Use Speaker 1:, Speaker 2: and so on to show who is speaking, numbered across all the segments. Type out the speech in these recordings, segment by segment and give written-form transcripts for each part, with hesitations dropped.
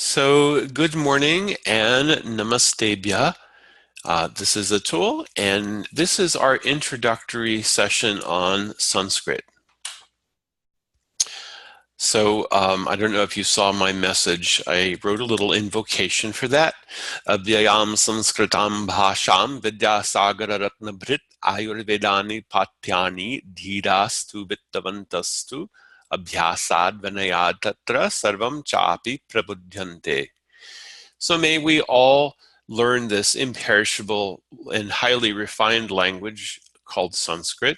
Speaker 1: So, good morning and namastebhya. This is Atul, and this is our introductory session on Sanskrit. So, I don't know if you saw my message. I wrote a little invocation for that. Avyayam Sanskritam Bhasham Vidyasagara Ratnabhrit Ayurvedani Patyani Dhirastu Vittavantastu Abhyasad Vinayad Tatra Sarvam Chapi Prabudhyante. So may we all learn this imperishable and highly refined language called Sanskrit,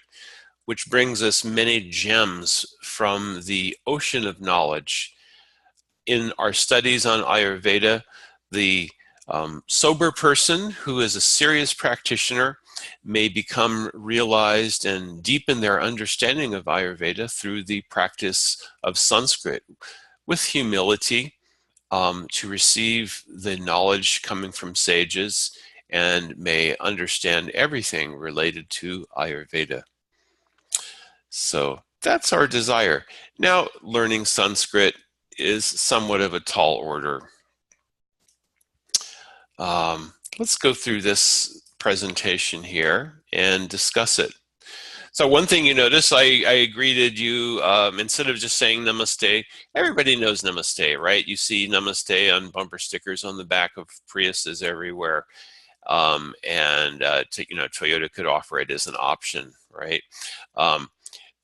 Speaker 1: which brings us many gems from the ocean of knowledge. In our studies on Ayurveda, the sober person who is a serious practitioner may become realized and deepen their understanding of Ayurveda through the practice of Sanskrit with humility, to receive the knowledge coming from sages and may understand everything related to Ayurveda. So that's our desire. Now, learning Sanskrit is somewhat of a tall order. Let's go through this presentation here and discuss it. So one thing you notice, I greeted you, instead of just saying namaste, everybody knows namaste, right? You see namaste on bumper stickers on the back of Priuses everywhere. Toyota could offer it as an option, right?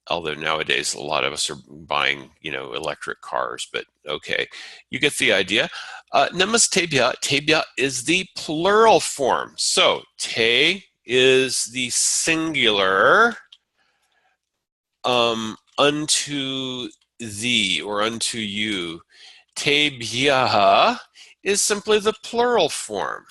Speaker 1: Although nowadays a lot of us are buying, electric cars, but okay, you get the idea. Namastebhya is the plural form. So te is the singular, unto thee or unto you. Tebhyaha is simply the plural form.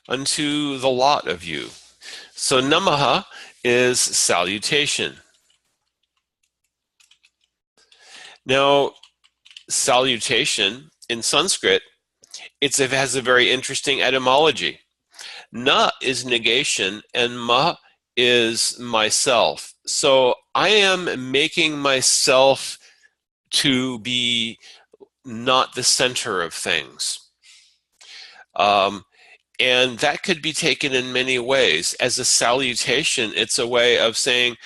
Speaker 1: Unto the lot of you. So namaha is salutation. Now, salutation in Sanskrit, it has a very interesting etymology. Na is negation and ma is myself. So I am making myself to be not the center of things. And that could be taken in many ways. As a salutation, it's a way of saying,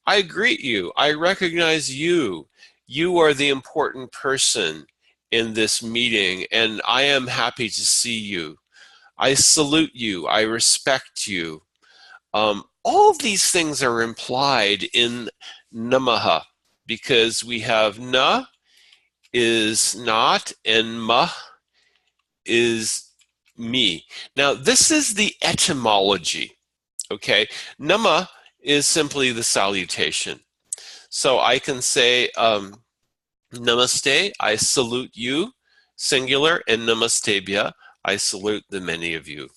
Speaker 1: I greet you, I recognize you. You are the important person in this meeting, and I am happy to see you. I salute you, I respect you. All of these things are implied in namaha, because we have na is not and ma is me. Now, this is the etymology, okay? Nama is simply the salutation. So I can say, namaste, I salute you, singular, and namastebhya, I salute the many of you.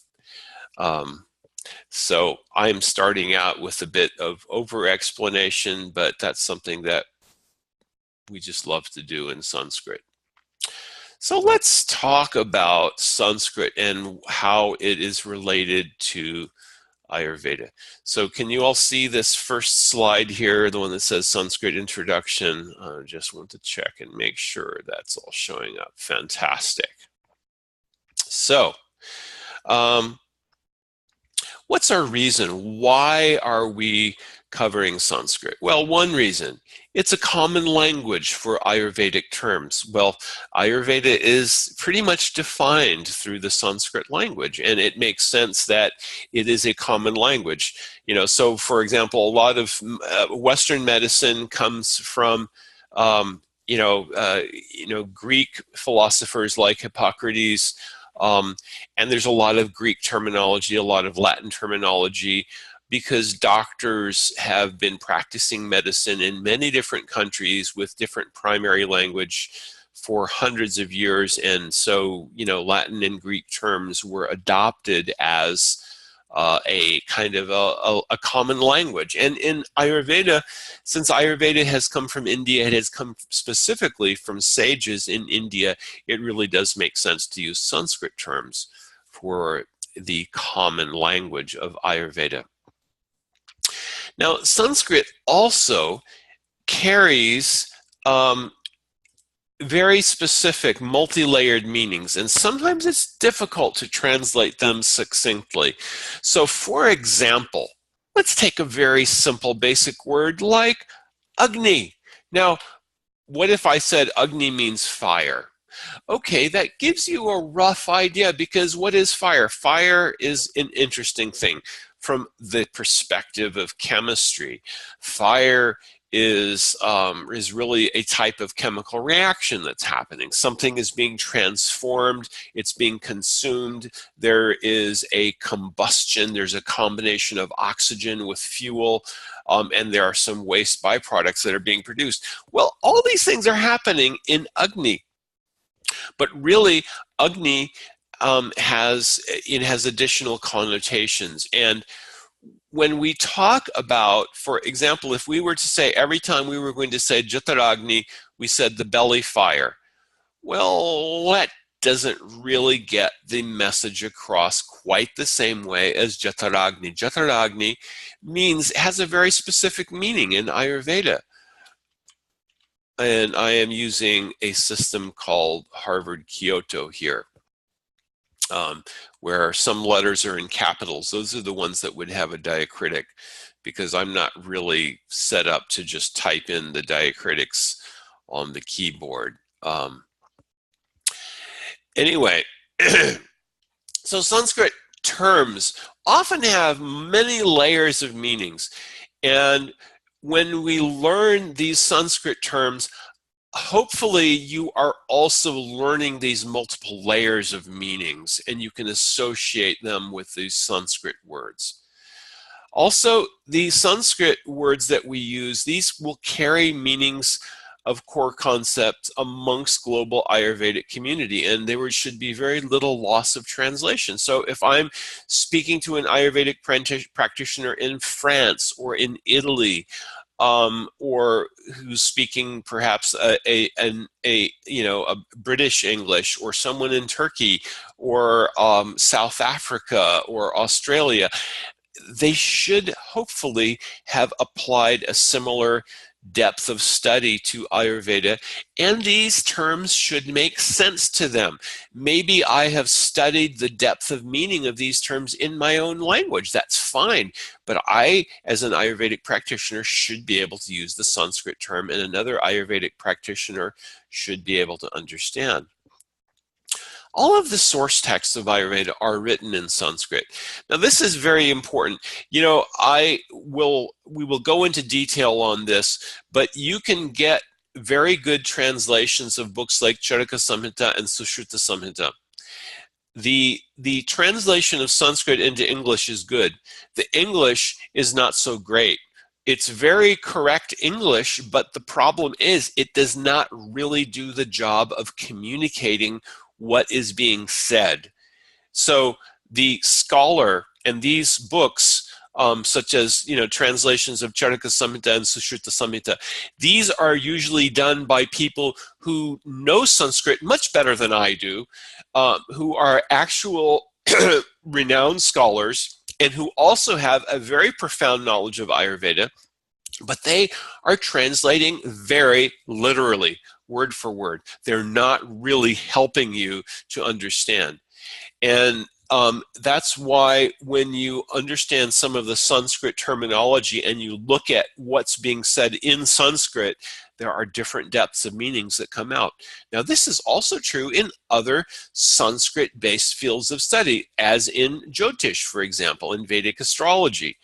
Speaker 1: So I'm starting out with a bit of over-explanation, but that's something that we just love to do in Sanskrit. So let's talk about Sanskrit and how it is related to Ayurveda. So can you all see this first slide here, the one that says Sanskrit Introduction? I just want to check and make sure that's all showing up. Fantastic. So, what's our reason? Why are we covering Sanskrit? Well, one reason, it's a common language for Ayurvedic terms. Well, Ayurveda is pretty much defined through the Sanskrit language, and it makes sense that it is a common language. So for example, a lot of Western medicine comes from Greek philosophers like Hippocrates, and there's a lot of Greek terminology, a lot of Latin terminology, because doctors have been practicing medicine in many different countries with different primary language for hundreds of years. And so, Latin and Greek terms were adopted as a kind of a common language. And in Ayurveda, since Ayurveda has come from India, it has come specifically from sages in India, it really does make sense to use Sanskrit terms for the common language of Ayurveda. Now, Sanskrit also carries very specific multi-layered meanings, and sometimes it's difficult to translate them succinctly. So for example, let's take a very simple basic word like Agni. Now, what if I said Agni means fire? Okay, that gives you a rough idea, because what is fire? Fire is an interesting thing from the perspective of chemistry. Fire is really a type of chemical reaction that's happening. Something is being transformed, it's being consumed, there is a combustion, there's a combination of oxygen with fuel, and there are some waste byproducts that are being produced. Well, all these things are happening in Agni. But really, Agni has additional connotations. And when we talk about, for example, if we were to say every time we were going to say Jataragni, we said the belly fire. Well, that doesn't really get the message across quite the same way as Jataragni. Jataragni has a very specific meaning in Ayurveda. And I am using a system called Harvard Kyoto here, where some letters are in capitals. Those are the ones that would have a diacritic, because I'm not really set up to just type in the diacritics on the keyboard. Anyway, so Sanskrit terms often have many layers of meanings. And when we learn these Sanskrit terms, hopefully you are also learning these multiple layers of meanings, and you can associate them with these Sanskrit words. Also, the Sanskrit words that we use, these will carry meanings of core concepts amongst global Ayurvedic community, and there should be very little loss of translation. So if I'm speaking to an Ayurvedic practitioner in France or in Italy, or who's speaking perhaps a British English, or someone in Turkey or South Africa or Australia, they should hopefully have applied a similar depth of study to Ayurveda, and these terms should make sense to them. Maybe I have studied the depth of meaning of these terms in my own language. That's fine. But I, as an Ayurvedic practitioner, should be able to use the Sanskrit term, and another Ayurvedic practitioner should be able to understand. All of the source texts of Ayurveda are written in Sanskrit. Now, this is very important. We will go into detail on this, but you can get very good translations of books like Charaka Samhita and Sushruta Samhita. The translation of Sanskrit into English is good. The English is not so great. It's very correct English, but the problem is it does not really do the job of communicating what is being said. So the scholar and these books, such as translations of Charaka Samhita and Sushruta Samhita, these are usually done by people who know Sanskrit much better than I do, who are actual renowned scholars, and who also have a very profound knowledge of Ayurveda, but they are translating very literally, word for word. They're not really helping you to understand. And that's why when you understand some of the Sanskrit terminology and you look at what's being said in Sanskrit, there are different depths of meanings that come out. Now, this is also true in other Sanskrit-based fields of study, as in Jyotish, for example, in Vedic astrology.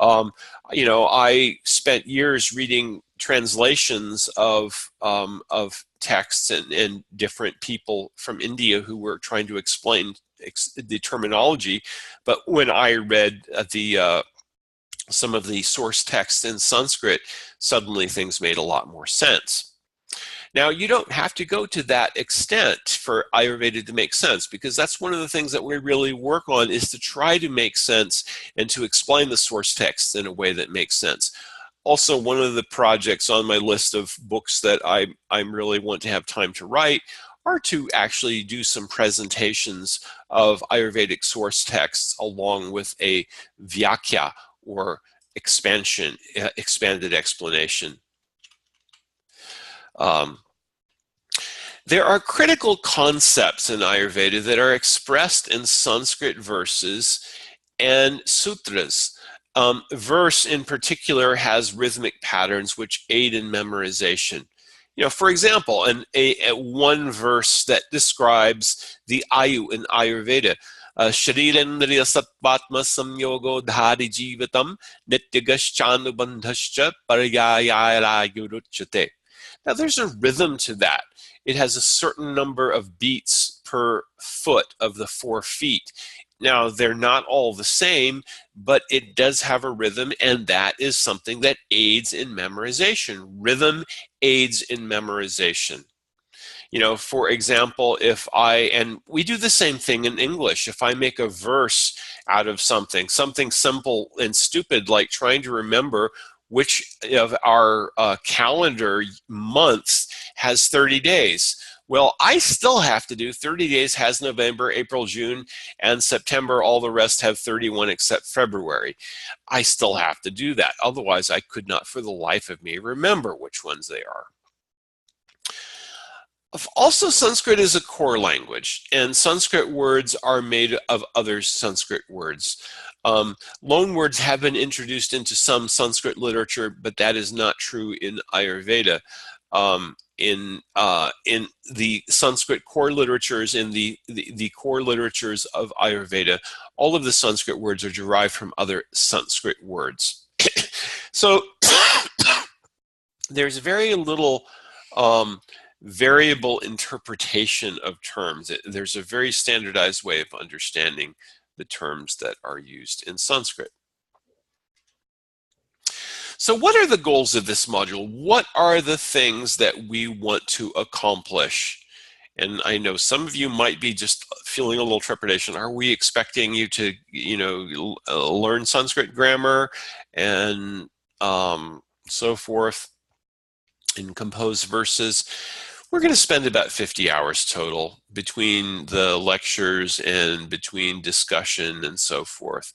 Speaker 1: I spent years reading translations of texts and different people from India who were trying to explain the terminology. But when I read some of the source texts in Sanskrit, suddenly things made a lot more sense. Now, you don't have to go to that extent for Ayurveda to make sense, because that's one of the things that we really work on, is to try to make sense and to explain the source texts in a way that makes sense. Also, one of the projects on my list of books that I really want to have time to write are to actually do some presentations of Ayurvedic source texts along with a vyakya, or expanded explanation. There are critical concepts in Ayurveda that are expressed in Sanskrit verses and sutras. Verse in particular has rhythmic patterns which aid in memorization. For example, one verse that describes the Ayu in Ayurveda, Sharirendriya Sattvatma Samyogo Dhari Jivatam Nityagashanubandhascha Paryayayayuruchyate. Now there's a rhythm to that. It has a certain number of beats per foot of the 4 feet. Now, they're not all the same, but it does have a rhythm, and that is something that aids in memorization. Rhythm aids in memorization. For example, and we do the same thing in English. If I make a verse out of something simple and stupid, like trying to remember which of our calendar months has 30 days. Well, I still have to do 30 days has November, April, June, and September. All the rest have 31 except February. I still have to do that. Otherwise, I could not for the life of me remember which ones they are. Also, Sanskrit is a core language, and Sanskrit words are made of other Sanskrit words. Loan words have been introduced into some Sanskrit literature, but that is not true in Ayurveda. In the Sanskrit core literatures, in the core literatures of Ayurveda, all of the Sanskrit words are derived from other Sanskrit words. So there's very little variable interpretation of terms. There's a very standardized way of understanding the terms that are used in Sanskrit. So what are the goals of this module? What are the things that we want to accomplish? And I know some of you might be just feeling a little trepidation. Are we expecting you to, learn Sanskrit grammar and so forth and compose verses? We're going to spend about 50 hours total between the lectures and between discussion and so forth.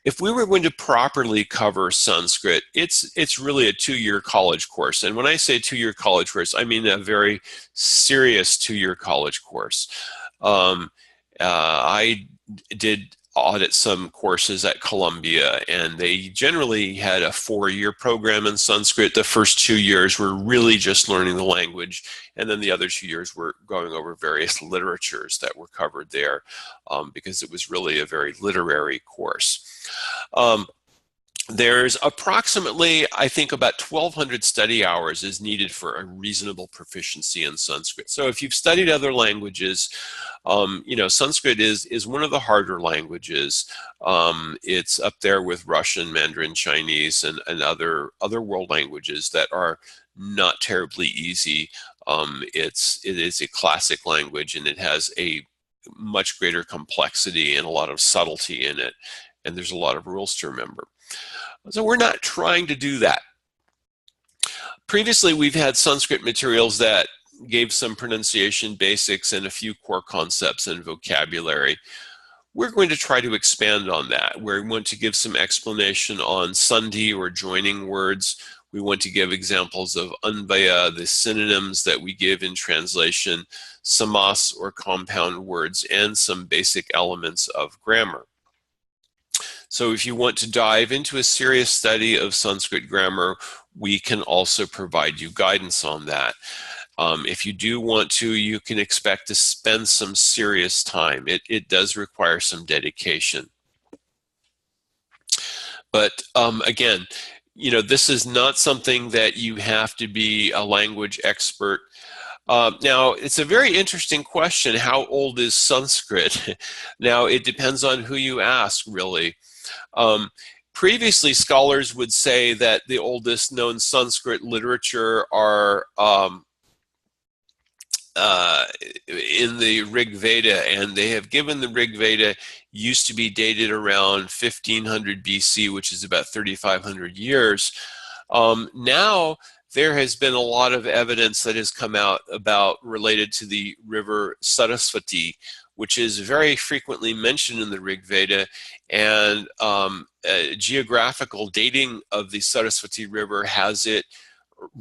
Speaker 1: If we were going to properly cover Sanskrit, it's really a 2-year college course. And when I say 2-year college course, I mean a very serious 2-year college course. I did audit some courses at Columbia, and they generally had a 4-year program in Sanskrit. The first 2 years were really just learning the language, and then the other 2 years were going over various literatures that were covered there, because it was really a very literary course. There's approximately, I think, about 1,200 study hours is needed for a reasonable proficiency in Sanskrit. So if you've studied other languages, Sanskrit is one of the harder languages. It's up there with Russian, Mandarin, Chinese, and other world languages that are not terribly easy. It is a classic language, and it has a much greater complexity and a lot of subtlety in it. And there's a lot of rules to remember. So we're not trying to do that. Previously, we've had Sanskrit materials that gave some pronunciation basics and a few core concepts and vocabulary. We're going to try to expand on that. We want to give some explanation on sandhi or joining words. We want to give examples of anvaya, the synonyms that we give in translation, samas or compound words, and some basic elements of grammar. So if you want to dive into a serious study of Sanskrit grammar, we can also provide you guidance on that. If you do want to, you can expect to spend some serious time. It does require some dedication. But again, this is not something that you have to be a language expert. Now, it's a very interesting question. How old is Sanskrit? Now, it depends on who you ask, really. Previously, scholars would say that the oldest known Sanskrit literature are in the Rig Veda, and they have given the Rig Veda used to be dated around 1500 BC, which is about 3,500 years. Now, there has been a lot of evidence that has come out about related to the river Saraswati, which is very frequently mentioned in the Rig Veda, and geographical dating of the Saraswati River has it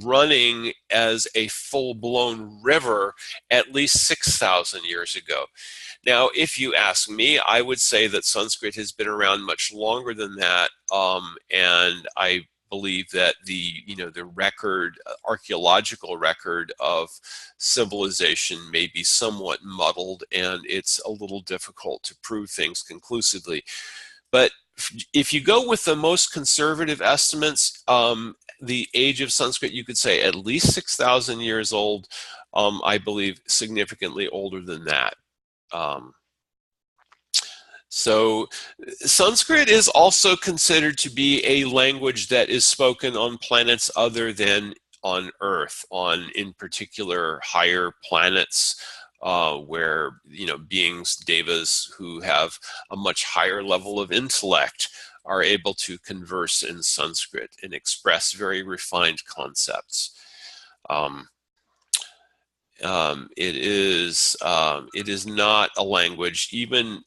Speaker 1: running as a full-blown river at least 6,000 years ago. Now, if you ask me, I would say that Sanskrit has been around much longer than that, and I believe that the record, archaeological record of civilization may be somewhat muddled, and it's a little difficult to prove things conclusively. But if you go with the most conservative estimates, the age of Sanskrit, you could say at least 6,000 years old. I believe significantly older than that. So Sanskrit is also considered to be a language that is spoken on planets other than on Earth, in particular higher planets, where beings, devas, who have a much higher level of intellect are able to converse in Sanskrit and express very refined concepts. It is not a language, even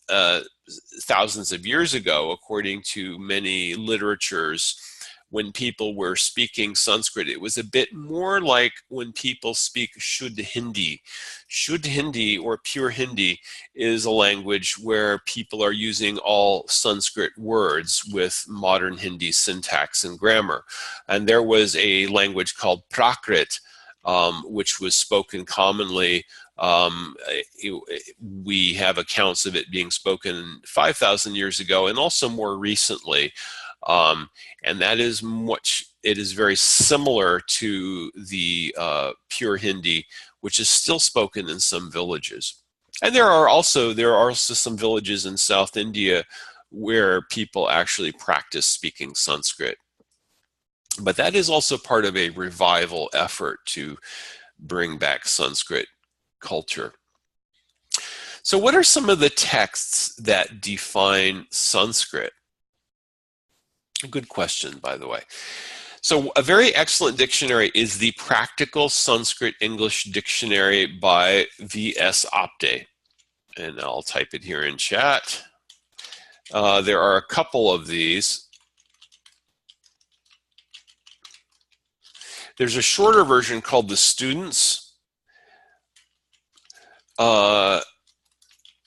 Speaker 1: thousands of years ago, according to many literatures, when people were speaking Sanskrit, it was a bit more like when people speak Shuddh Hindi. Shuddh Hindi, or pure Hindi, is a language where people are using all Sanskrit words with modern Hindi syntax and grammar. And there was a language called Prakrit, which was spoken commonly. We have accounts of it being spoken 5,000 years ago and also more recently. And that is it is very similar to the pure Hindi, which is still spoken in some villages. And there are also some villages in South India where people actually practice speaking Sanskrit. But that is also part of a revival effort to bring back Sanskrit culture. So what are some of the texts that define Sanskrit? A good question, by the way. So a very excellent dictionary is the Practical Sanskrit English Dictionary by V.S. Apte. And I'll type it here in chat. There are a couple of these. There's a shorter version called The Students.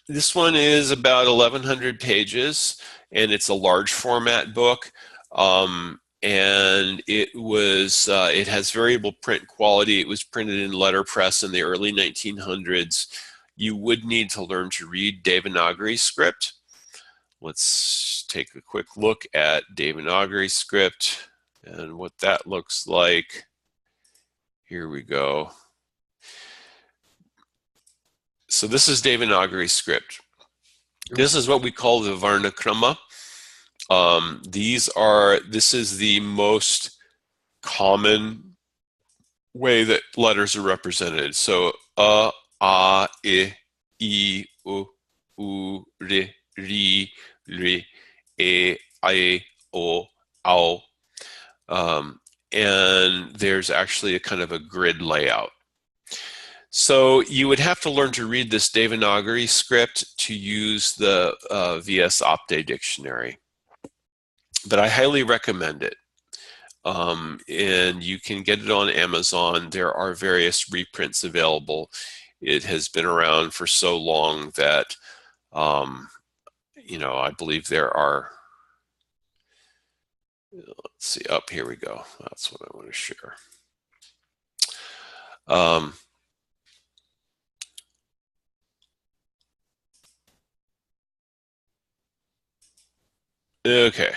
Speaker 1: This one is about 1,100 pages, and it's a large format book. And it has variable print quality. It was printed in letterpress in the early 1900s. You would need to learn to read Devanagari script. Let's take a quick look at Devanagari script and what that looks like. Here we go. So this is Devanagari script. This is what we call the Varna Krama. This is the most common way that letters are represented. So a, I, u, ri, ri, e, o, ao. And there's actually a kind of a grid layout. So you would have to learn to read this Devanagari script to use the V.S. Apte dictionary. But I highly recommend it. And you can get it on Amazon. There are various reprints available. It has been around for so long that, I believe there are, let's see, here we go. That's what I want to share. Okay.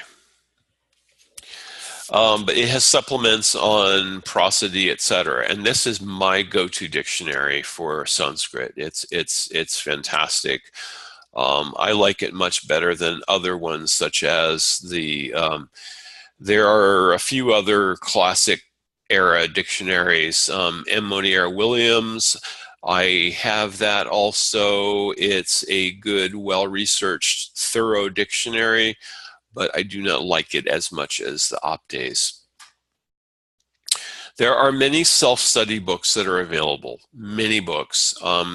Speaker 1: But it has supplements on prosody, etc. And this is my go-to dictionary for Sanskrit. It's fantastic. I like it much better than other ones, such as there are a few other classic era dictionaries. M. Monier Williams, I have that also. It's a good, well-researched, thorough dictionary, but I do not like it as much as the Apte's. There are many self-study books that are available, many books.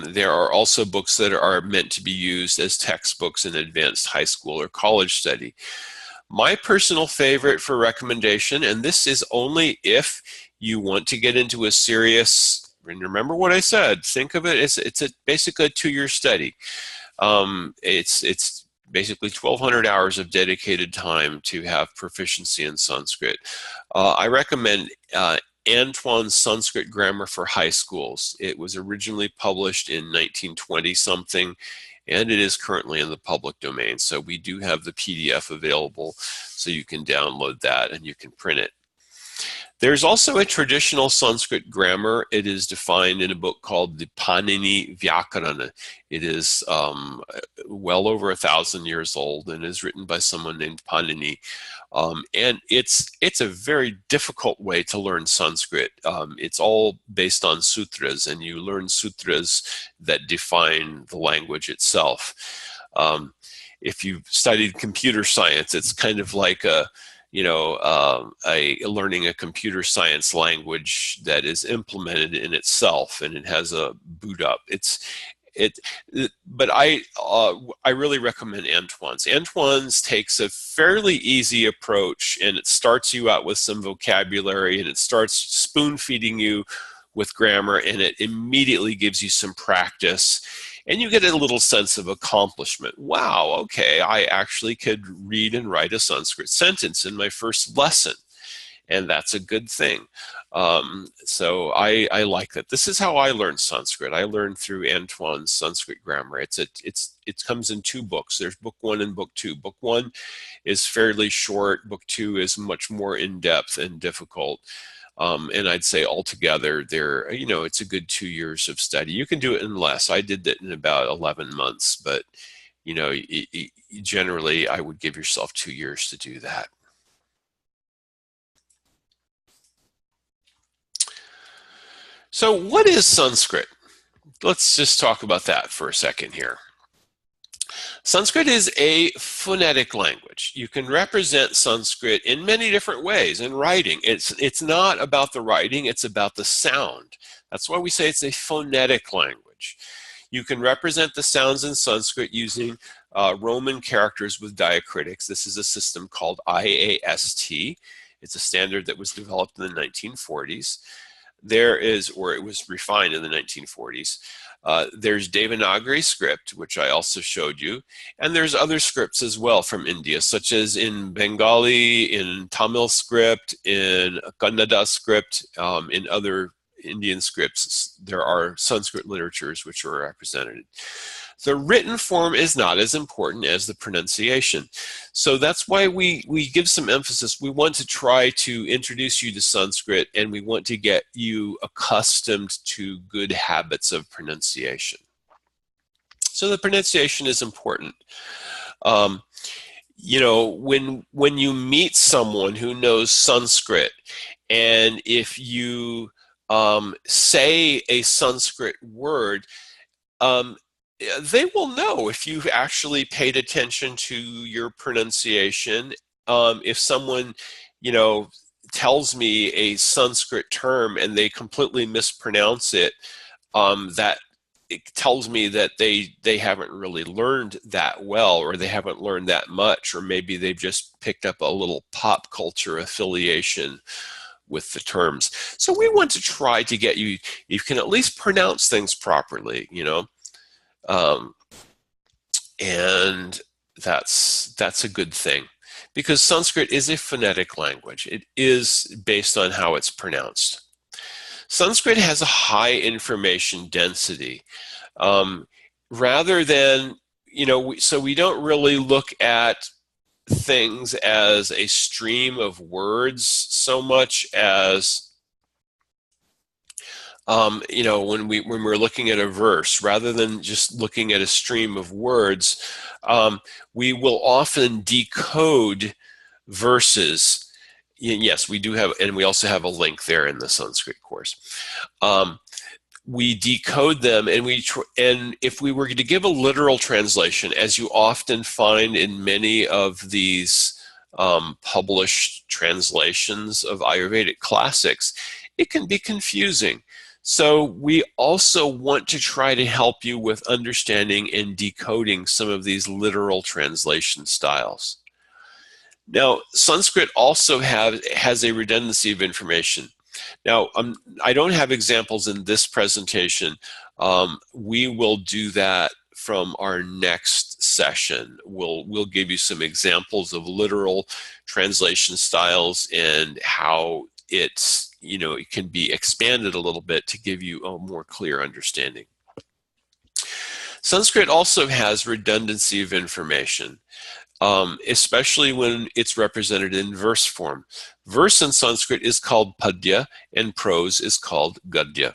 Speaker 1: There are also books that are meant to be used as textbooks in advanced high school or college study. My personal favorite for recommendation, and this is only if you want to get into a serious, and remember what I said, think of it as basically a 2-year study. It's basically 1,200 hours of dedicated time to have proficiency in Sanskrit. I recommend Antoine's Sanskrit Grammar for High Schools. It was originally published in 1920 something, and it is currently in the public domain. So we do have the PDF available, so you can download that and you can print it. There's also a traditional Sanskrit grammar. It is defined in a book called the Panini Vyakarana. It is well over 1,000 years old and is written by someone named Panini. And it's a very difficult way to learn Sanskrit. It's all based on sutras, and you learn sutras that define the language itself. If you've studied computer science, it's kind of like learning a computer science language that is implemented in itself, and it has a boot up. But I really recommend Antoine's. Antoine's takes a fairly easy approach, and it starts you out with some vocabulary, and it starts spoon feeding you with grammar, and it immediately gives you some practice. And you get a little sense of accomplishment. Wow, okay, I actually could read and write a Sanskrit sentence in my first lesson. And that's a good thing. So I like that. This is how I learned Sanskrit. I learned through Antoine's Sanskrit Grammar. It comes in 2 books. There's book 1 and book 2. Book 1 is fairly short. Book 2 is much more in-depth and difficult. And I'd say altogether, it's a good 2 years of study. You can do it in less. I did that in about 11 months, but generally I would give yourself 2 years to do that. So what is Sanskrit? Let's just talk about that for a second here. Sanskrit is a phonetic language. You can represent Sanskrit in many different ways in writing. It's not about the writing, it's about the sound. That's why we say it's a phonetic language. You can represent the sounds in Sanskrit using Roman characters with diacritics. This is a system called IAST. It's a standard that was developed in the 1940s. It was refined in the 1940s. There's Devanagari script, which I also showed you, and there's other scripts as well from India, such as in Bengali, in Tamil script, in Kannada script, in other Indian scripts. There are Sanskrit literatures which are represented. The written form is not as important as the pronunciation. So that's why we give some emphasis. We want to try to introduce you to Sanskrit, and we want to get you accustomed to good habits of pronunciation. So the pronunciation is important. When you meet someone who knows Sanskrit, and if you say a Sanskrit word, they will know if you've actually paid attention to your pronunciation. If someone, tells me a Sanskrit term and they completely mispronounce it, that it tells me that they haven't really learned that well, or they haven't learned that much, or maybe they've just picked up a little pop culture affiliation with the terms. So we want to try to get you can at least pronounce things properly, and that's a good thing, because Sanskrit is a phonetic language. It is based on how it's pronounced. Sanskrit has a high information density. Rather than, so we don't really look at things as a stream of words so much as when we're looking at a verse, rather than just looking at a stream of words, we will often decode verses. Yes, we do have, and we also have a link there in the Sanskrit course. We decode them, and if we were to give a literal translation, as you often find in many of these published translations of Ayurvedic classics, it can be confusing. So we also want to try to help you with understanding and decoding some of these literal translation styles. Now, Sanskrit also has a redundancy of information. Now, I don't have examples in this presentation. We will do that from our next session. We'll give you some examples of literal translation styles and how it's, it can be expanded a little bit to give you a more clear understanding. Sanskrit also has redundancy of information. Especially when it's represented in verse form. Verse in Sanskrit is called padya, and prose is called gadya.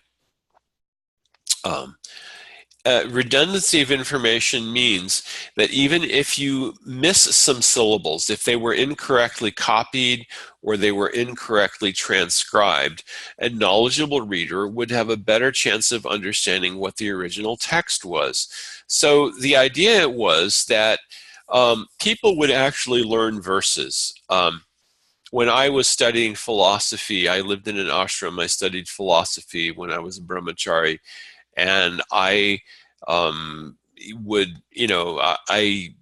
Speaker 1: Redundancy of information means that even if you miss some syllables, if they were incorrectly copied or they were incorrectly transcribed, a knowledgeable reader would have a better chance of understanding what the original text was. So the idea was that people would actually learn verses. When I was studying philosophy, I lived in an ashram. I studied philosophy when I was a brahmachari, and I I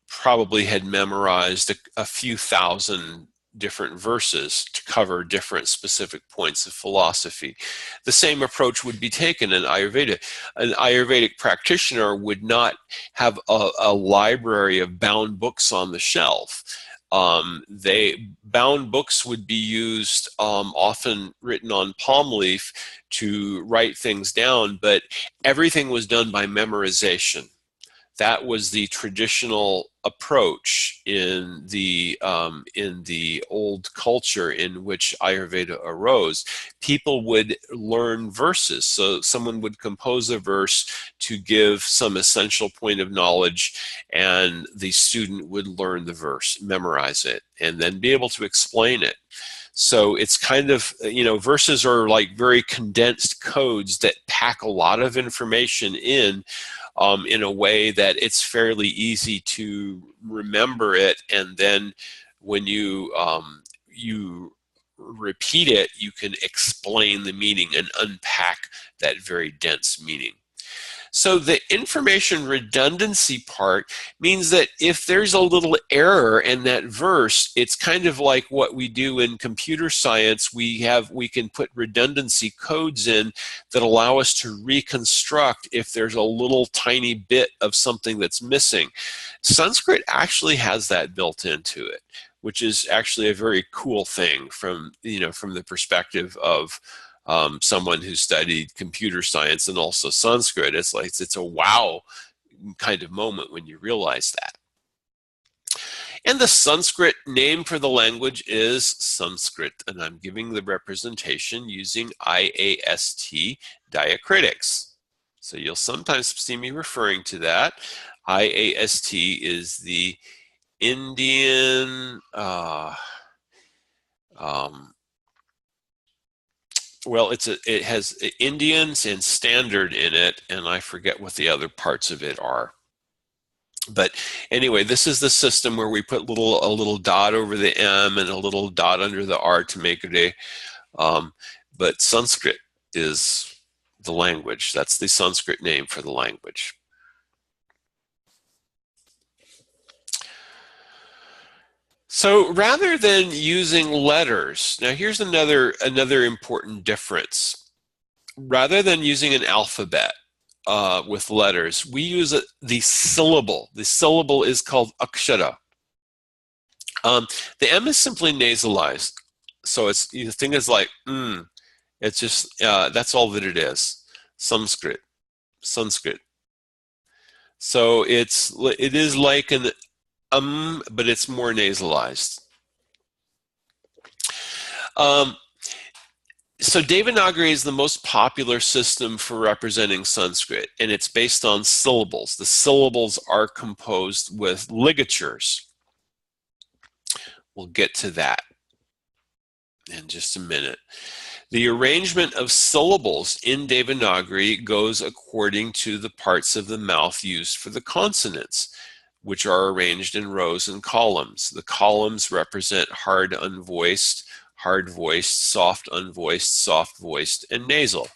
Speaker 1: probably had memorized a few thousand different verses to cover different specific points of philosophy. The same approach would be taken in Ayurveda. An Ayurvedic practitioner would not have a library of bound books on the shelf. Bound books would be used, often written on palm leaf, to write things down, but everything was done by memorization. That was the traditional approach in the old culture in which Ayurveda arose. People would learn verses. So someone would compose a verse to give some essential point of knowledge, and the student would learn the verse, memorize it, and then be able to explain it. So it's kind of, verses are like very condensed codes that pack a lot of information in a way that it's fairly easy to remember it, and then when you repeat it, you can explain the meaning and unpack that very dense meaning. So the information redundancy part means that if there's a little error in that verse, it's kind of like what we do in computer science. We can put redundancy codes in that allow us to reconstruct if there's a little tiny bit of something that's missing. Sanskrit actually has that built into it, which is actually a very cool thing from the perspective of someone who studied computer science and also Sanskrit. It's a wow kind of moment when you realize that. And the Sanskrit name for the language is Sanskrit, and I'm giving the representation using IAST diacritics. So you'll sometimes see me referring to that. IAST is the Indian well, it has Indians and standard in it, and I forget what the other parts of it are. But anyway, this is the system where we put a little dot over the M and a little dot under the R to make it but Sanskrit is the language. That's the Sanskrit name for the language. So rather than using letters, now here's another important difference. Rather than using an alphabet with letters, we use the syllable. The syllable is called akshara. The M is simply nasalized, so the thing is like It's just that's all that it is. Sanskrit. So it is like an but it's more nasalized. So Devanagari is the most popular system for representing Sanskrit, and it's based on syllables. The syllables are composed with ligatures. We'll get to that in just a minute. The arrangement of syllables in Devanagari goes according to the parts of the mouth used for the consonants, which are arranged in rows and columns. The columns represent hard unvoiced, hard-voiced, soft, unvoiced, soft-voiced, and nasal.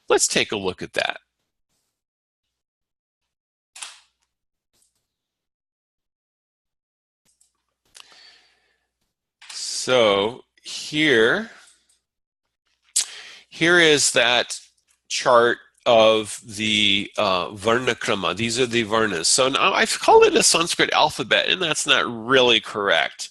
Speaker 1: Let's take a look at that. So here is that chart of the Varnakrama. These are the Varnas. So now I've called it a Sanskrit alphabet, and that's not really correct.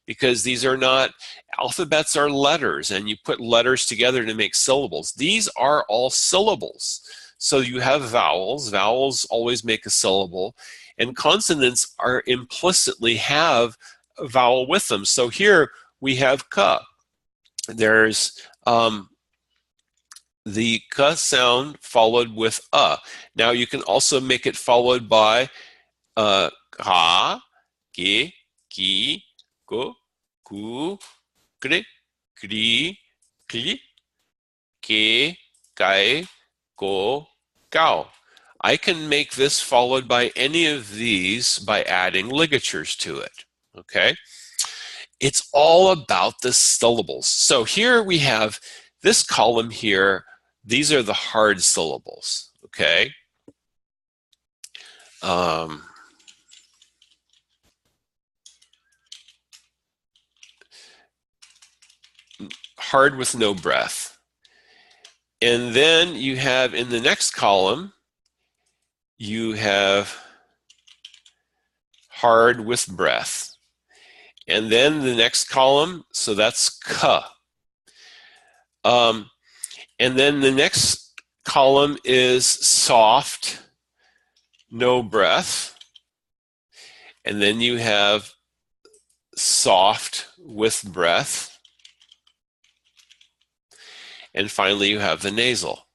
Speaker 1: Because these are not, alphabets are letters, and you put letters together to make syllables. These are all syllables. So you have vowels. Vowels always make a syllable, and consonants are implicitly have a vowel with them. So here we have ka. There's the ka sound followed with a. Now you can also make it followed by ka, ki, ki, ko, ku, kri, kri, kli, ke, kai, ko, kau. I can make this followed by any of these by adding ligatures to it, okay? It's all about the syllables. So here we have this column here. These are the hard syllables, okay? Hard with no breath. And then you have in the next column, you have hard with breath. And then the next column, so that's ka. And then the next column is soft, no breath. And then you have soft with breath. And finally, you have the nasal.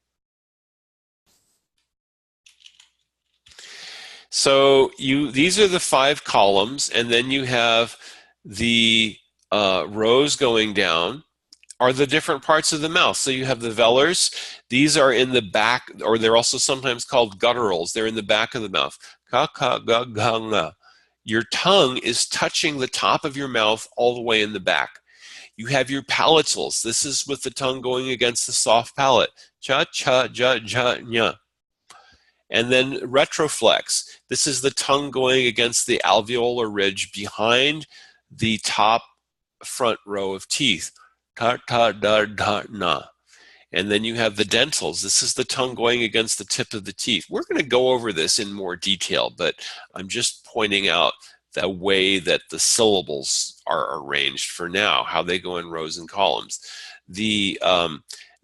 Speaker 1: So these are the 5 columns, and then you have the rows going down are the different parts of the mouth. So you have the velars. These are in the back, or they're also sometimes called gutturals. They're in the back of the mouth. Ka, ka, ga, ga, nga. Your tongue is touching the top of your mouth all the way in the back. You have your palatals. This is with the tongue going against the soft palate. Cha, cha, ja, ja, nya. And then retroflex. This is the tongue going against the alveolar ridge behind the top front row of teeth. Ta, ta, da, da, na. And then you have the dentals. This is the tongue going against the tip of the teeth. We're going to go over this in more detail, but I'm just pointing out the way that the syllables are arranged for now, how they go in rows and columns. The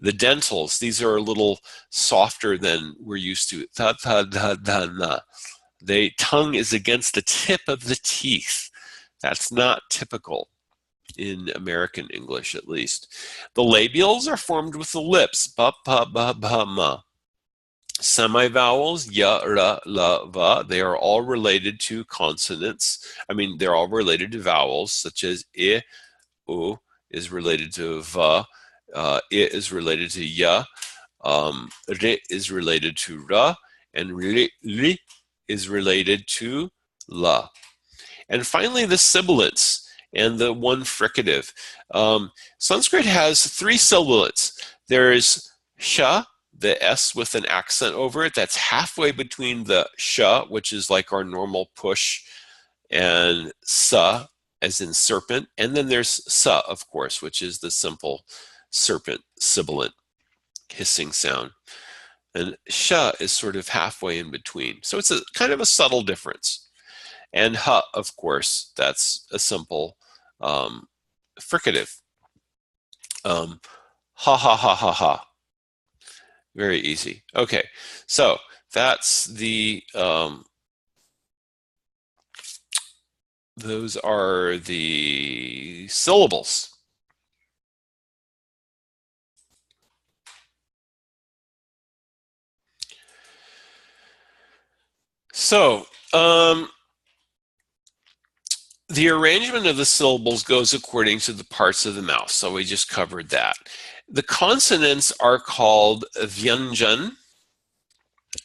Speaker 1: dentals, these are a little softer than we're used to. Ta, ta, da, da, na. The tongue is against the tip of the teeth. That's not typical in American English, at least. The labials are formed with the lips. Ba, pa, ba, ba, ma. Semivowels, ya, ra, la, va, they are all related to consonants. I mean, they're all related to vowels, such as I, U is related to va, I is related to ya, re is related to ra, and li is related to la. And finally, the sibilants and the one fricative. Sanskrit has 3 sibilants. There's sha, the S with an accent over it. That's halfway between the sha, which is like our normal push, and sa, as in serpent. And then there's sa, of course, which is the simple serpent sibilant hissing sound. And sha is sort of halfway in between. So it's a kind of a subtle difference. And ha, of course, that's a simple fricative. Ha, ha, ha, ha, ha. Very easy. Okay, so that's the, those are the syllables. So, the arrangement of the syllables goes according to the parts of the mouth. So we just covered that. The consonants are called vyanjan,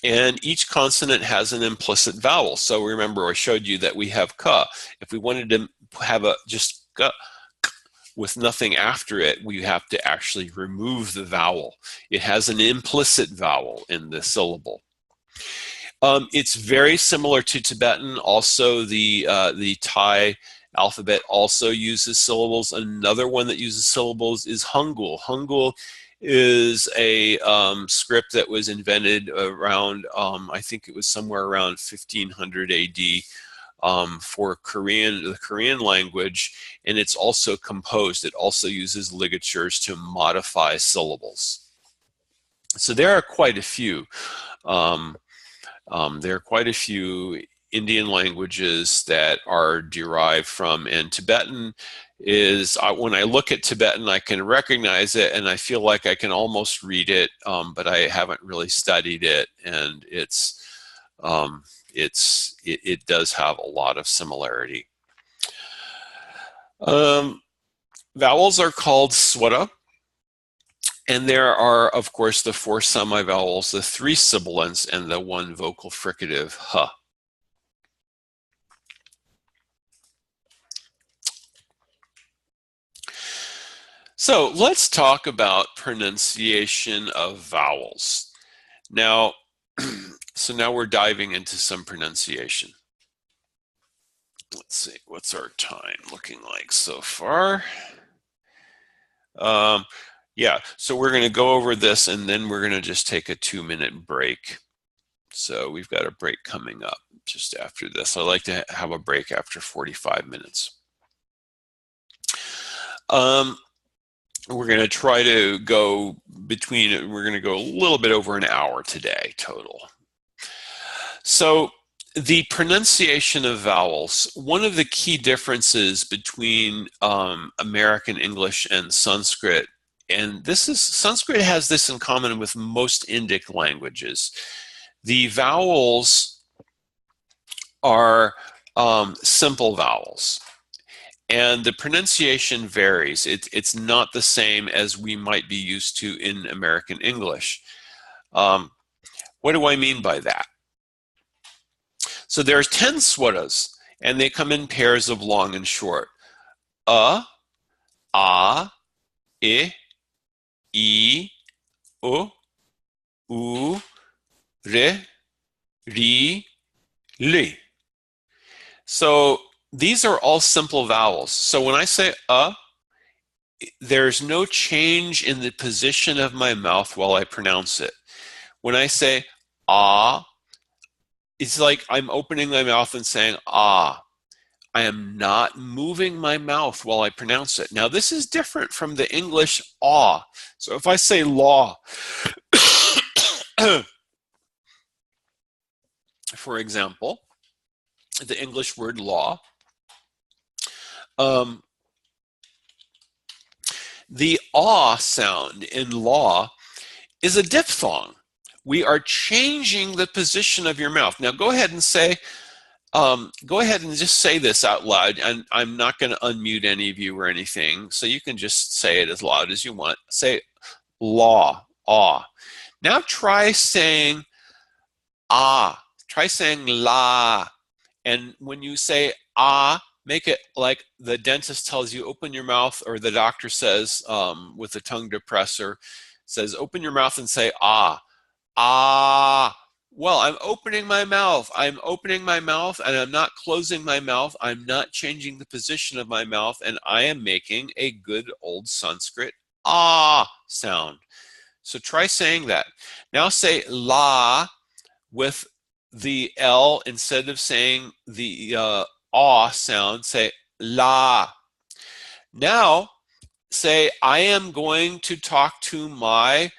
Speaker 1: and each consonant has an implicit vowel. So remember, I showed you that we have ka. If we wanted to have a just ka, with nothing after it, we have to actually remove the vowel. It has an implicit vowel in the syllable. It's very similar to Tibetan. Also, the Thai alphabet also uses syllables. Another one that uses syllables is Hangul. Hangul is a script that was invented around, I think it was somewhere around 1500 AD. For the Korean language, and it's also composed. It also uses ligatures to modify syllables. So there are quite a few. There are quite a few Indian languages that are derived from, and Tibetan is, when I look at Tibetan, I can recognize it and I feel like I can almost read it, but I haven't really studied it, and it does have a lot of similarity. Vowels are called swara, and there are, of course, the 4 semivowels, the 3 sibilants, and the 1 vocal fricative, ha. So let's talk about pronunciation of vowels. Now, so now we're diving into some pronunciation. Let's see, what's our time looking like so far? Yeah, so we're going to go over this and then we're going to just take a 2-minute break. So we've got a break coming up just after this. I like to have a break after 45 minutes. We're going to try to go we're going to go a little bit over an hour today total. So the pronunciation of vowels, one of the key differences between American English and Sanskrit, and Sanskrit has this in common with most Indic languages. The vowels are simple vowels, and the pronunciation varies. It's not the same as we might be used to in American English. What do I mean by that? So there's 10 swaras, and they come in pairs of long and short. A, I, U, Re, Ri, Li. So these are all simple vowels. So when I say there's no change in the position of my mouth while I pronounce it. When I say ah, it's like I'm opening my mouth and saying ah. I am not moving my mouth while I pronounce it. Now this is different from the English ah. So if I say law, for example, the English word law, the ah sound in law is a diphthong. We are changing the position of your mouth. Now go ahead and say, go ahead and just say this out loud, and I'm not going to unmute any of you or anything, so you can just say it as loud as you want. Say law, ah. Now try saying ah. Try saying la. And when you say ah, make it like the dentist tells you, open your mouth, or the doctor says with the tongue depressor, says open your mouth and say ah. Ah. Well, I'm opening my mouth. I'm opening my mouth, and I'm not closing my mouth. I'm not changing the position of my mouth, and I am making a good old Sanskrit ah sound. So try saying that. Now say la with the L instead of saying the ah sound. Say la. Now say I am going to talk to my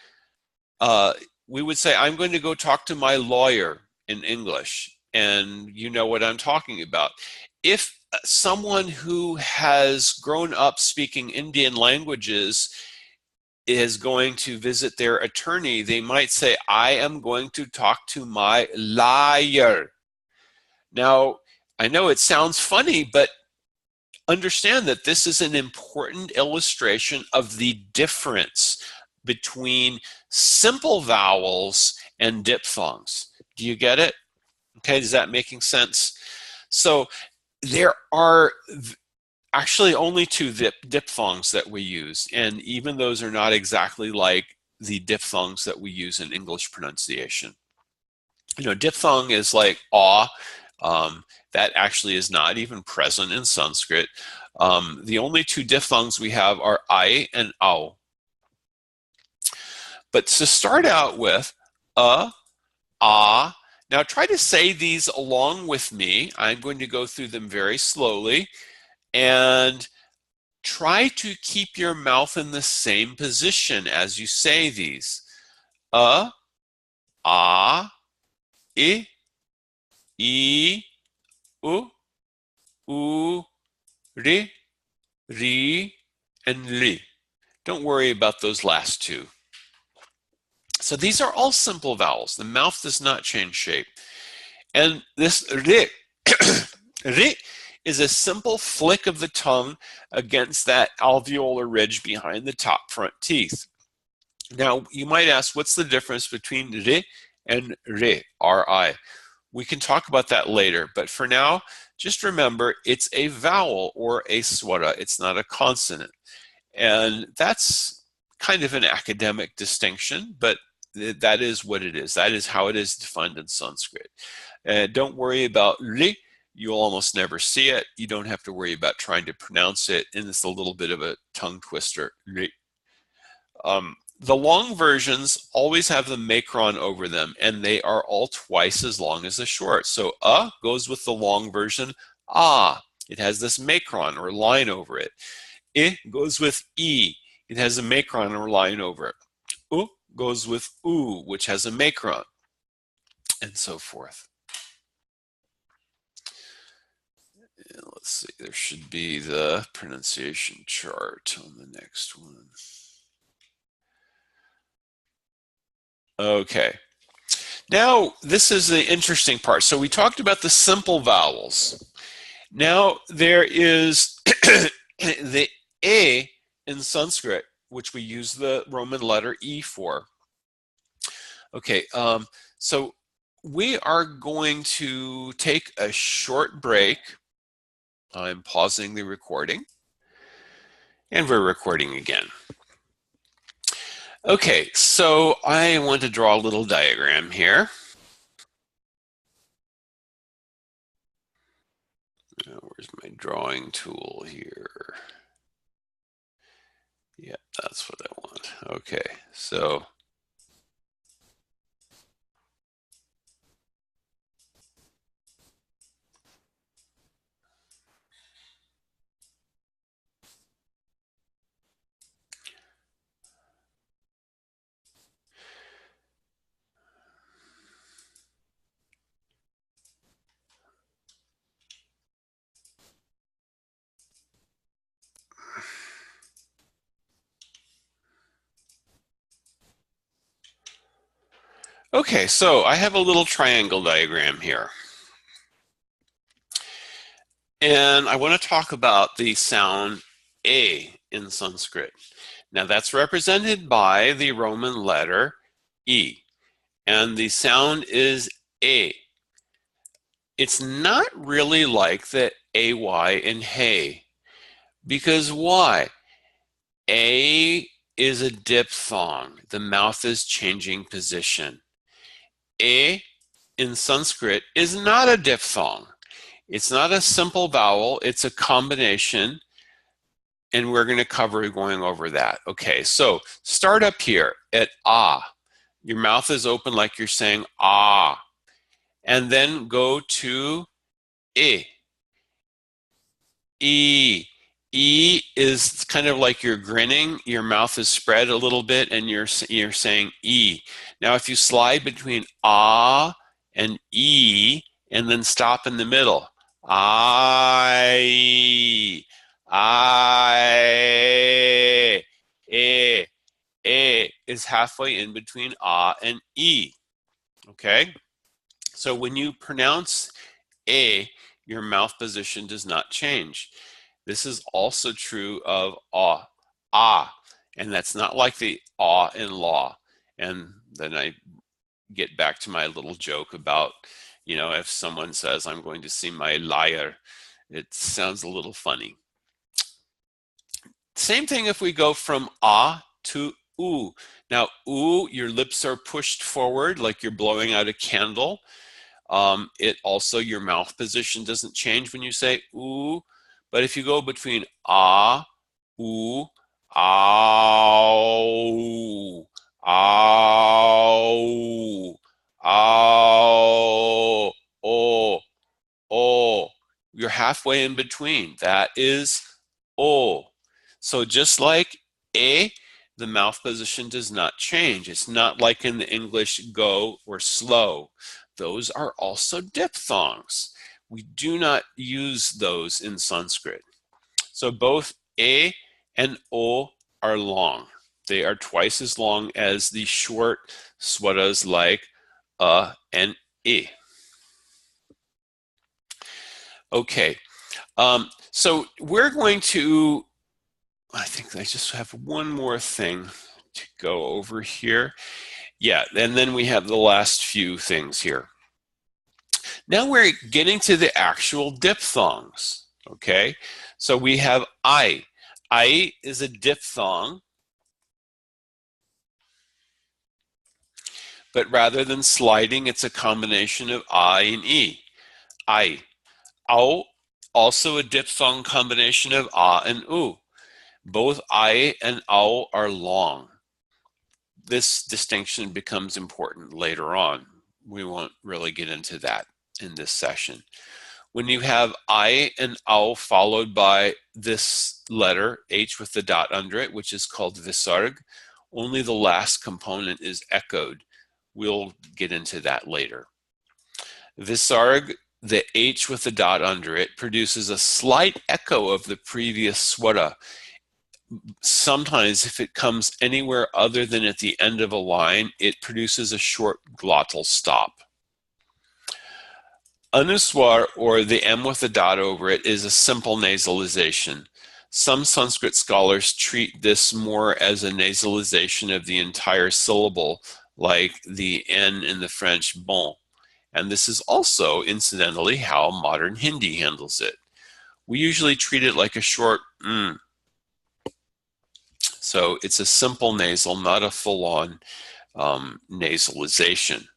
Speaker 1: we would say, I'm going to go talk to my lawyer in English, and you know what I'm talking about. If someone who has grown up speaking Indian languages is going to visit their attorney, they might say, I am going to talk to my lawyer. Now, I know it sounds funny, but understand that this is an important illustration of the difference between simple vowels and diphthongs. Do you get it? Okay, is that making sense? So there are Actually, only two diphthongs that we use, and even those are not exactly like the diphthongs that we use in English pronunciation. You know, diphthong is like ah. That actually is not even present in Sanskrit. The only two diphthongs we have are I and ao. But to start out with, ah. Now try to say these along with me. I'm going to go through them very slowly. And try to keep your mouth in the same position as you say these. A, ah, I, u, ri, ri, and li. Don't worry about those last two. So these are all simple vowels. The mouth does not change shape. And this ri, ri is a simple flick of the tongue against that alveolar ridge behind the top front teeth. Now, you might ask, what's the difference between ri and re, R-I? We can talk about that later, but for now, just remember it's a vowel or a swara. It's not a consonant. And that's kind of an academic distinction, but that is what it is. That is how it is defined in Sanskrit. Don't worry about ri. You'll almost never see it. You don't have to worry about trying to pronounce it, and it's a little bit of a tongue twister, ri. The long versions always have the macron over them, and they are all twice as long as the short. So goes with the long version, ah. It has this macron or line over it. I goes with e. It has a macron or line over it. U goes with u, which has a macron, and so forth. And let's see, there should be the pronunciation chart on the next one. Okay. Now, this is the interesting part. So we talked about the simple vowels. Now, there is the A in Sanskrit, which we use the Roman letter E for. Okay, so we are going to take a short break. I'm pausing the recording, and we're recording again. Okay, so I want to draw a little diagram here. Where's my drawing tool here? Yeah, that's what I want. Okay, so okay, so I have a little triangle diagram here. And I want to talk about the sound A in Sanskrit. Now that's represented by the Roman letter E. And the sound is A. It's not really like the AY in hey. Because why? A is a diphthong. The mouth is changing position. A in Sanskrit is not a diphthong. It's not a simple vowel, it's a combination, and we're going to cover going over that. Okay, so start up here at ah. Your mouth is open like you're saying ah. And then go to I. E. E is kind of like you're grinning. Your mouth is spread a little bit, and you're saying E. Now, if you slide between ah and E, and then stop in the middle, I, E is halfway in between ah and E. Okay, so when you pronounce A, your mouth position does not change. This is also true of ah, and that's not like the ah in law. And then I get back to my little joke about, if someone says, I'm going to see my liar, it sounds a little funny. same thing if we go from ah to oo. Now, oo, your lips are pushed forward like you're blowing out a candle. It also, your mouth position doesn't change when you say oo. But if you go between ah, oo, ow, ow, ow, oh, oh, you're halfway in between. That is oh. So just like a, the mouth position does not change. It's not like in the English go or slow. Those are also diphthongs. We do not use those in Sanskrit. So both a and o are long. They are twice as long as the short swaras like and e. Okay, so we're going to, I think I just have one more thing to go over here. Yeah, and then we have the last few things here. Now we're getting to the actual diphthongs, okay? So we have I. I is a diphthong, but rather than sliding, it's a combination of I and E. I. Au, also a diphthong combination of A and U. Both I and au are long. This distinction becomes important later on. We won't really get into that in this session. When you have I and au followed by this letter, H with the dot under it, which is called visarg, only the last component is echoed. We'll get into that later. Visarg, the H with the dot under it, produces a slight echo of the previous swara. Sometimes if it comes anywhere other than at the end of a line, it produces a short glottal stop. Anuswar, or the M with a dot over it, is a simple nasalization. Some Sanskrit scholars treat this more as a nasalization of the entire syllable, like the N in the French bon. And this is also, incidentally, how modern Hindi handles it. We usually treat it like a short mm. So it's a simple nasal, not a full-on nasalization.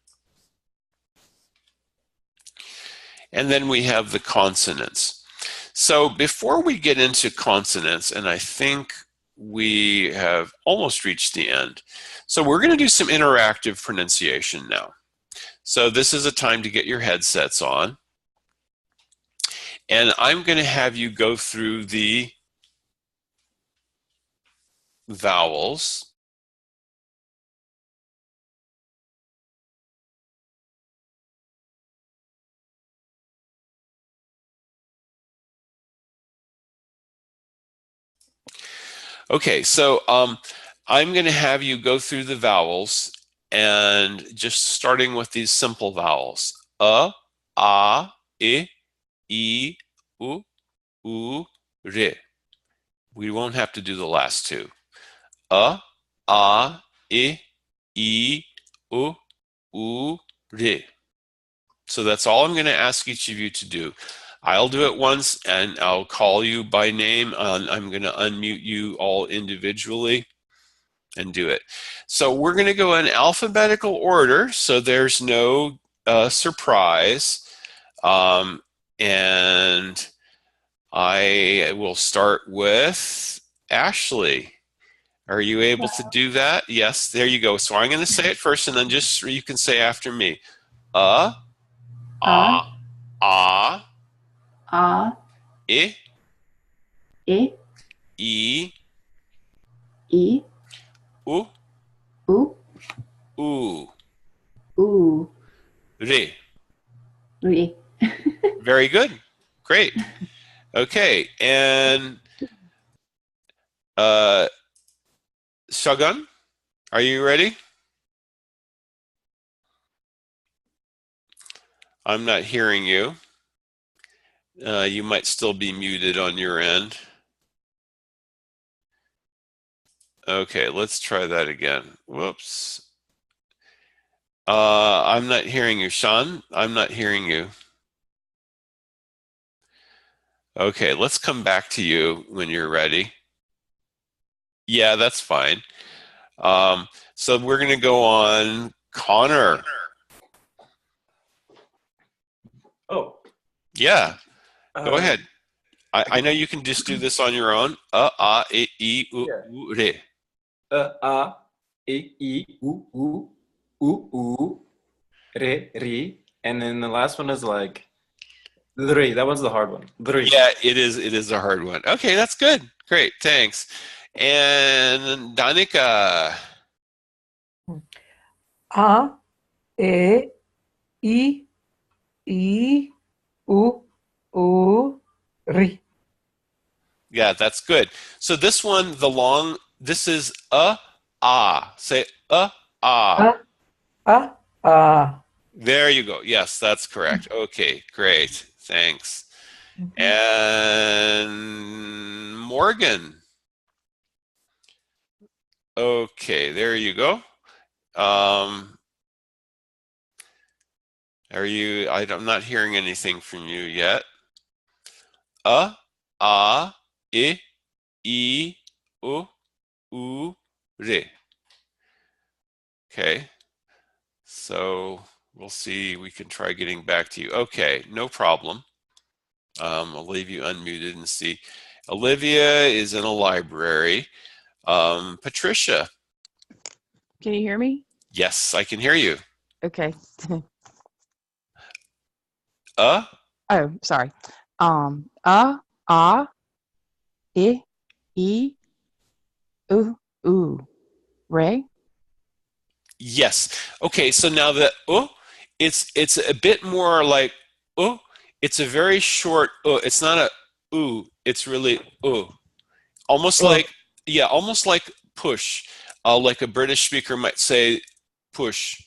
Speaker 1: And then we have the consonants. So before we get into consonants, and I think we have almost reached the end, so we're going to do some interactive pronunciation now. So this is a time to get your headsets on. And I'm going to have you go through the vowels. Okay, so I'm going to have you go through the vowels, and just starting with these simple vowels. A, I, U, re. We won't have to do the last two. A, I, U, re. So that's all I'm going to ask each of you to do. I'll do it once and I'll call you by name. I'm going to unmute you all individually and do it. So we're going to go in alphabetical order, so there's no surprise. And I will start with Ashley. Are you able to do that? Yes, there you go. So I'm going to say it first, and then just you can say after me. Ah, I, I, E, U, Re. Very good. Great. Okay, and Shagun, are you ready? I'm not hearing you. You might still be muted on your end. Okay, let's try that again. Whoops. I'm not hearing you. Sean, I'm not hearing you. Okay, let's come back to you when you're ready. Yeah, that's fine. So we're going to go on Connor.
Speaker 2: Oh,
Speaker 1: Yeah, go
Speaker 2: uh,
Speaker 1: ahead. I know you can just do this on your own.
Speaker 2: yeah.
Speaker 1: Re.
Speaker 2: A, U, re. And then the last one is like re. That was the hard one. Re.
Speaker 1: Yeah, it is. It is a hard one. Okay, that's good. Great, thanks. And Danica.
Speaker 3: A, E, I, U, ri.
Speaker 1: Yeah, that's good. So this one, this is ah. Say
Speaker 3: A,
Speaker 1: ah.
Speaker 3: A.
Speaker 1: There you go. Yes, that's correct. Okay, great. Thanks.
Speaker 3: Mhm.
Speaker 1: And Morgan. Okay, there you go. Um, I'm not hearing anything from you yet. A, A, I, U, re. Okay, so we'll see. We can try getting back to you. Okay, no problem. I'll leave you unmuted and see. Olivia is in a library. Patricia.
Speaker 4: Can you hear me?
Speaker 1: Yes, I can hear you.
Speaker 4: Okay.
Speaker 1: Uh,
Speaker 4: Oh, sorry. I, U, Ray.
Speaker 1: yes. Okay, so now the it's a bit more like it's a very short It's not a it's really almost
Speaker 3: Oh,
Speaker 1: like almost like push. Like a British speaker might say push.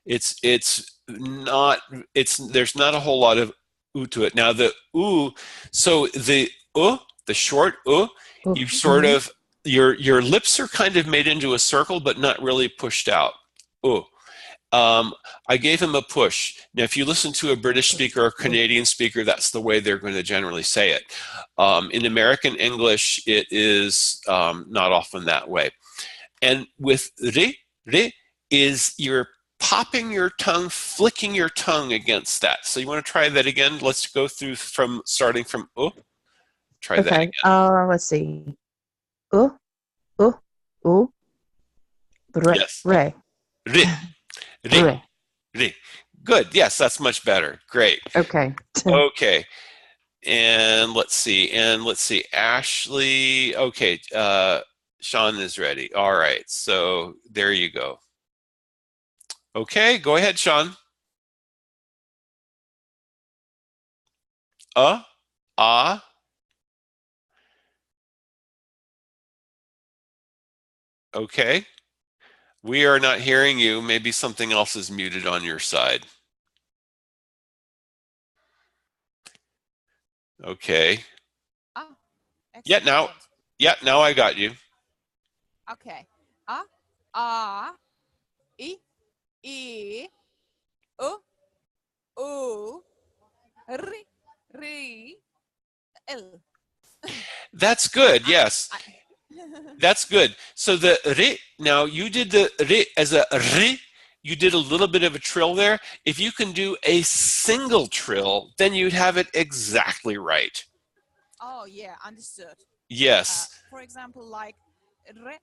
Speaker 1: It's not there's not a whole lot of to it. Now the so the short you sort
Speaker 4: Mm-hmm.
Speaker 1: of your lips are kind of made into a circle but not really pushed out. Uh. Um, I gave him a push. Now, if you listen to a British speaker or Canadian speaker, that's the way they're going to generally say it. In American English, it is not often that way. And with re is you're popping your tongue, flicking your tongue against that. So you want to try that again? Let's go through from starting from Try that
Speaker 4: Okay.
Speaker 1: again.
Speaker 4: Let's see. U, U, U, Ray.
Speaker 1: Yes.
Speaker 4: Ray.
Speaker 1: Re, re,
Speaker 4: Ray.
Speaker 1: re. Good. Yes, that's much better. Great.
Speaker 4: Okay.
Speaker 1: Okay. And let's see. Ashley. Okay. Sean is ready. All right. So there you go. Okay. Go ahead, Sean. Ah. Okay. We are not hearing you. Maybe something else is muted on your side. Okay.
Speaker 5: Ah,
Speaker 1: Yeah,
Speaker 5: excellent.
Speaker 1: now I got you.
Speaker 5: Okay. A, A, I, U, ri, L.
Speaker 1: That's good.
Speaker 5: I,
Speaker 1: Yes.
Speaker 5: I,
Speaker 1: That's good. So the re, now you did the re as a re, you did a little bit of a trill there. If you can do a single trill, then you'd have it exactly right.
Speaker 5: oh, yeah, understood.
Speaker 1: Yes.
Speaker 5: For example, like re.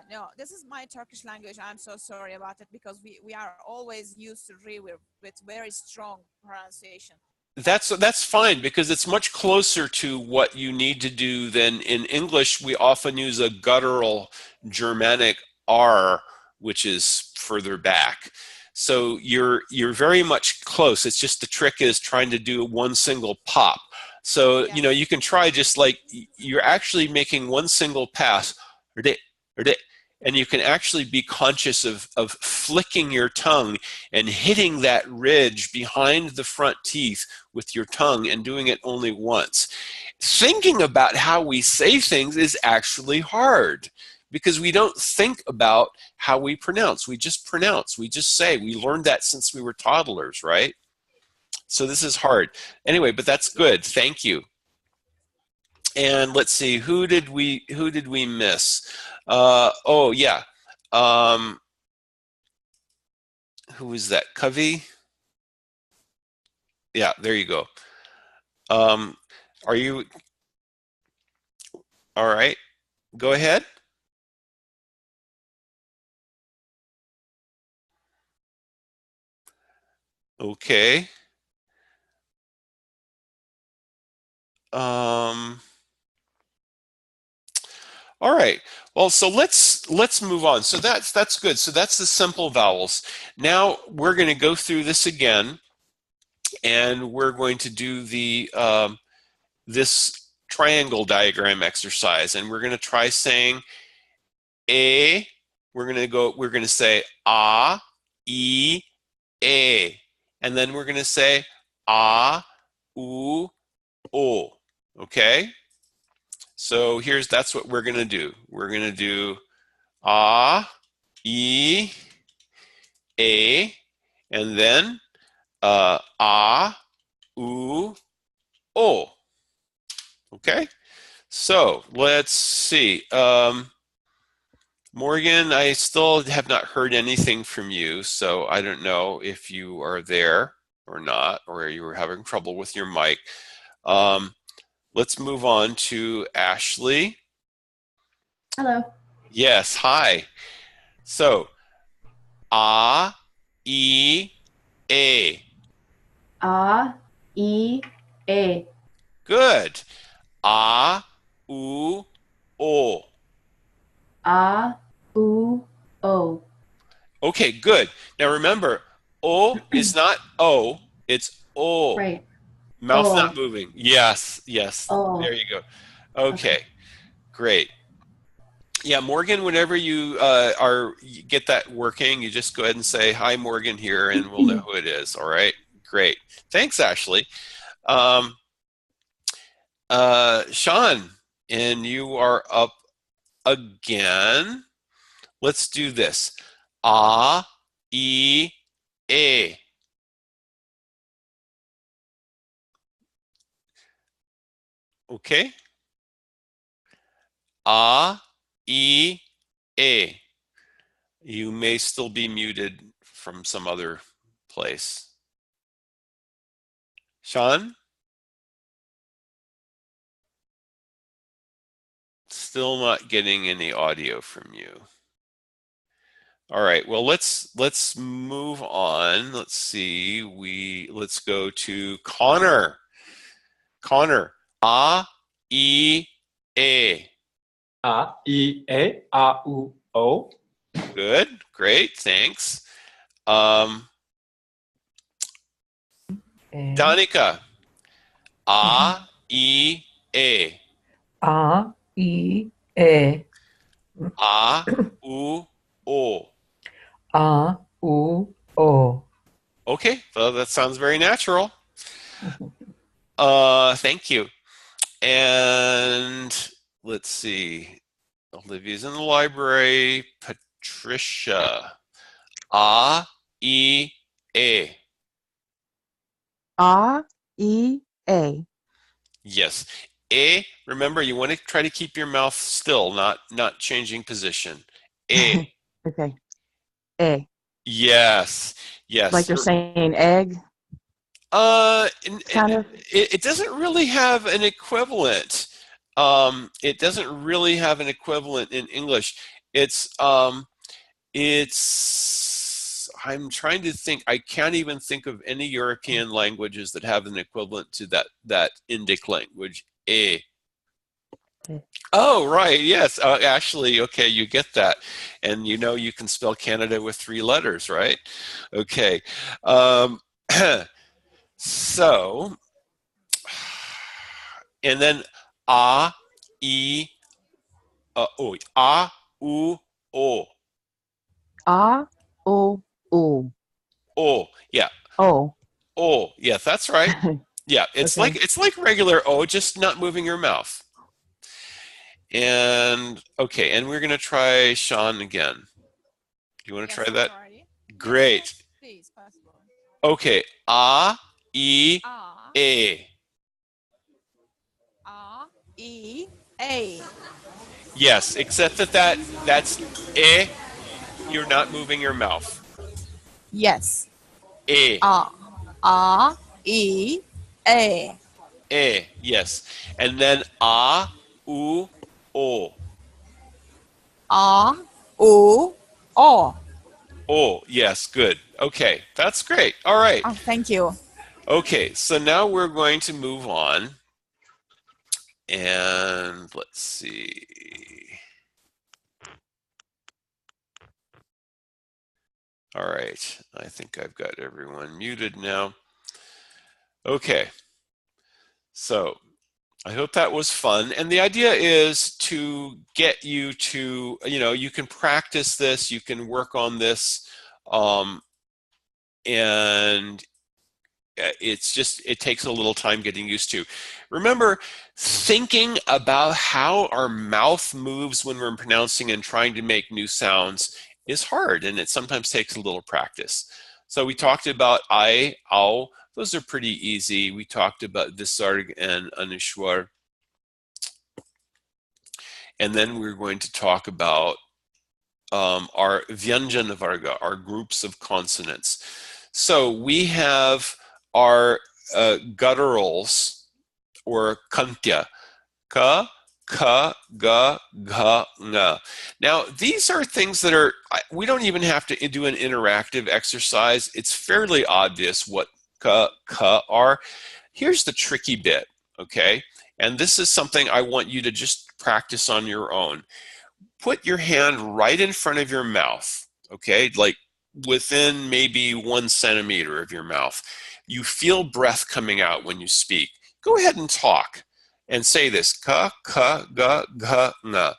Speaker 5: No, this is my Turkish language. I'm so sorry about it because we are always used to re with very strong pronunciation.
Speaker 1: That's fine because it's much closer to what you need to do than in English. We often use a guttural Germanic R, which is further back. So you're very much close. It's just the trick is trying to do one single pop. So
Speaker 5: Yes.
Speaker 1: you can try just like you're actually making one single pass, and you can actually be conscious of flicking your tongue and hitting that ridge behind the front teeth with your tongue and doing it only once. Thinking about how we say things is actually hard because we don't think about how we pronounce. We just pronounce. We just say. We learned that since we were toddlers, right? So this is hard. Anyway, but that's good. Thank you. And let's see, who did we miss? Oh yeah. Who was that? Kavi? Yeah, there you go. Are you all right? Go ahead. Okay. All right. Well, so let's move on. So that's good. So that's the simple vowels. Now we're going to go through this again, and we're going to do the this triangle diagram exercise, and we're going to try saying a. We're going to say a, e, a, and then we're going to say a, u, o. Okay. So that's what we're going to do. We're going to do a, e, a, and then a, u, o. Okay. So let's see. Morgan, I still have not heard anything from you, so I don't know if you are there or not, or you were having trouble with your mic. Let's move on to Ashley.
Speaker 6: Hello.
Speaker 1: Yes, hi. So, a, e, a.
Speaker 6: A, E, A.
Speaker 1: Good. A, u, o.
Speaker 6: A, U, O.
Speaker 1: Okay, good. Now remember, o is not o, it's o.
Speaker 6: Right.
Speaker 1: Mouth not
Speaker 6: O.
Speaker 1: moving. Yes, yes.
Speaker 6: O.
Speaker 1: There you go. Okay, great. Yeah, Morgan, whenever you you get that working, you just go ahead and say, hi, Morgan here, and we'll know who it is. All right, great. Thanks, Ashley. Sean, and you are up again. Let's do this. A, E, A. Okay. A, E, A. You may still be muted from some other place. Sean? Still not getting any audio from you. All right, well, let's move on. Let's see. Let's go to Connor. Connor. A, E, A.
Speaker 2: A, E, A, A, U, O.
Speaker 1: Good, great, thanks. Danica. A, E, A.
Speaker 3: A, E, E.
Speaker 1: A, U, O.
Speaker 3: A, U, O.
Speaker 1: Okay, well, that sounds very natural. Thank you. And let's see. Olivia's in the library. Patricia. A, E, A.
Speaker 4: A, E, A.
Speaker 1: Yes. A, remember, you want to try to keep your mouth still, not changing position. A.
Speaker 4: Okay. A.
Speaker 1: Yes. Yes.
Speaker 4: Like you're saying egg, kind of.
Speaker 1: It doesn't really have an equivalent. It doesn't really have an equivalent in English. It's I'm trying to think. I can't even think of any European languages that have an equivalent to that Indic language. A. Oh, right. Yes. Actually, okay, you get that. And you know you can spell Canada with 3 letters, right? Okay. So, and then a, e, o, a, u, o.
Speaker 4: A, O, O.
Speaker 1: O, yeah.
Speaker 4: O.
Speaker 1: O, yeah, that's right. Yeah, it's
Speaker 4: Okay.
Speaker 1: like regular O, just not moving your mouth. And okay, and we're gonna try Sean again. You want to try that?
Speaker 5: Sorry.
Speaker 1: Great.
Speaker 5: Yes, please, possible.
Speaker 1: Okay, A, E,
Speaker 5: A,
Speaker 1: A.
Speaker 5: A, E, A.
Speaker 1: Yes, except that's e. You're not moving your mouth.
Speaker 5: Yes.
Speaker 1: E.
Speaker 5: A, E, A.
Speaker 1: E. Yes. And then a, u, o.
Speaker 5: A, U, O.
Speaker 1: Oh, yes, good. Okay, that's great. All right.
Speaker 5: Oh, thank you.
Speaker 1: Okay, so now we're going to move on. And let's see. All right, I think I've got everyone muted now. Okay, so I hope that was fun. And the idea is to get you to, you can practice this, you can work on this, and it takes a little time getting used to. Remember, thinking about how our mouth moves when we're pronouncing and trying to make new sounds is hard, and it sometimes takes a little practice. So we talked about I, ow. Those are pretty easy. We talked about Visarg and Anushwar. And then we're going to talk about our Vyanjana Varga, our groups of consonants. So we have our gutturals, or kantya, ka, ga, nga. Now, these are things that we don't even have to do an interactive exercise. It's fairly obvious what ka are. Here's the tricky bit, okay? And this is something I want you to just practice on your own. Put your hand right in front of your mouth, okay? Like within maybe 1 centimeter of your mouth. You feel breath coming out when you speak. Go ahead and talk and say this, ka, ga, nga.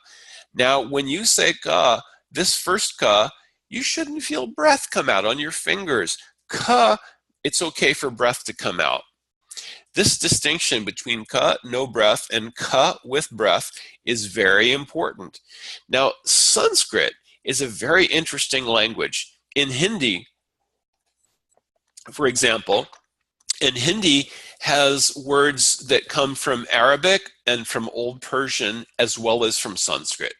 Speaker 1: Now, when you say ka, this first ka, you shouldn't feel breath come out on your fingers. Ka, it's okay for breath to come out. This distinction between ka, no breath, and ka, with breath is very important. Now, Sanskrit is a very interesting language. In Hindi, for example, Hindi has words that come from Arabic and from Old Persian as well as from Sanskrit.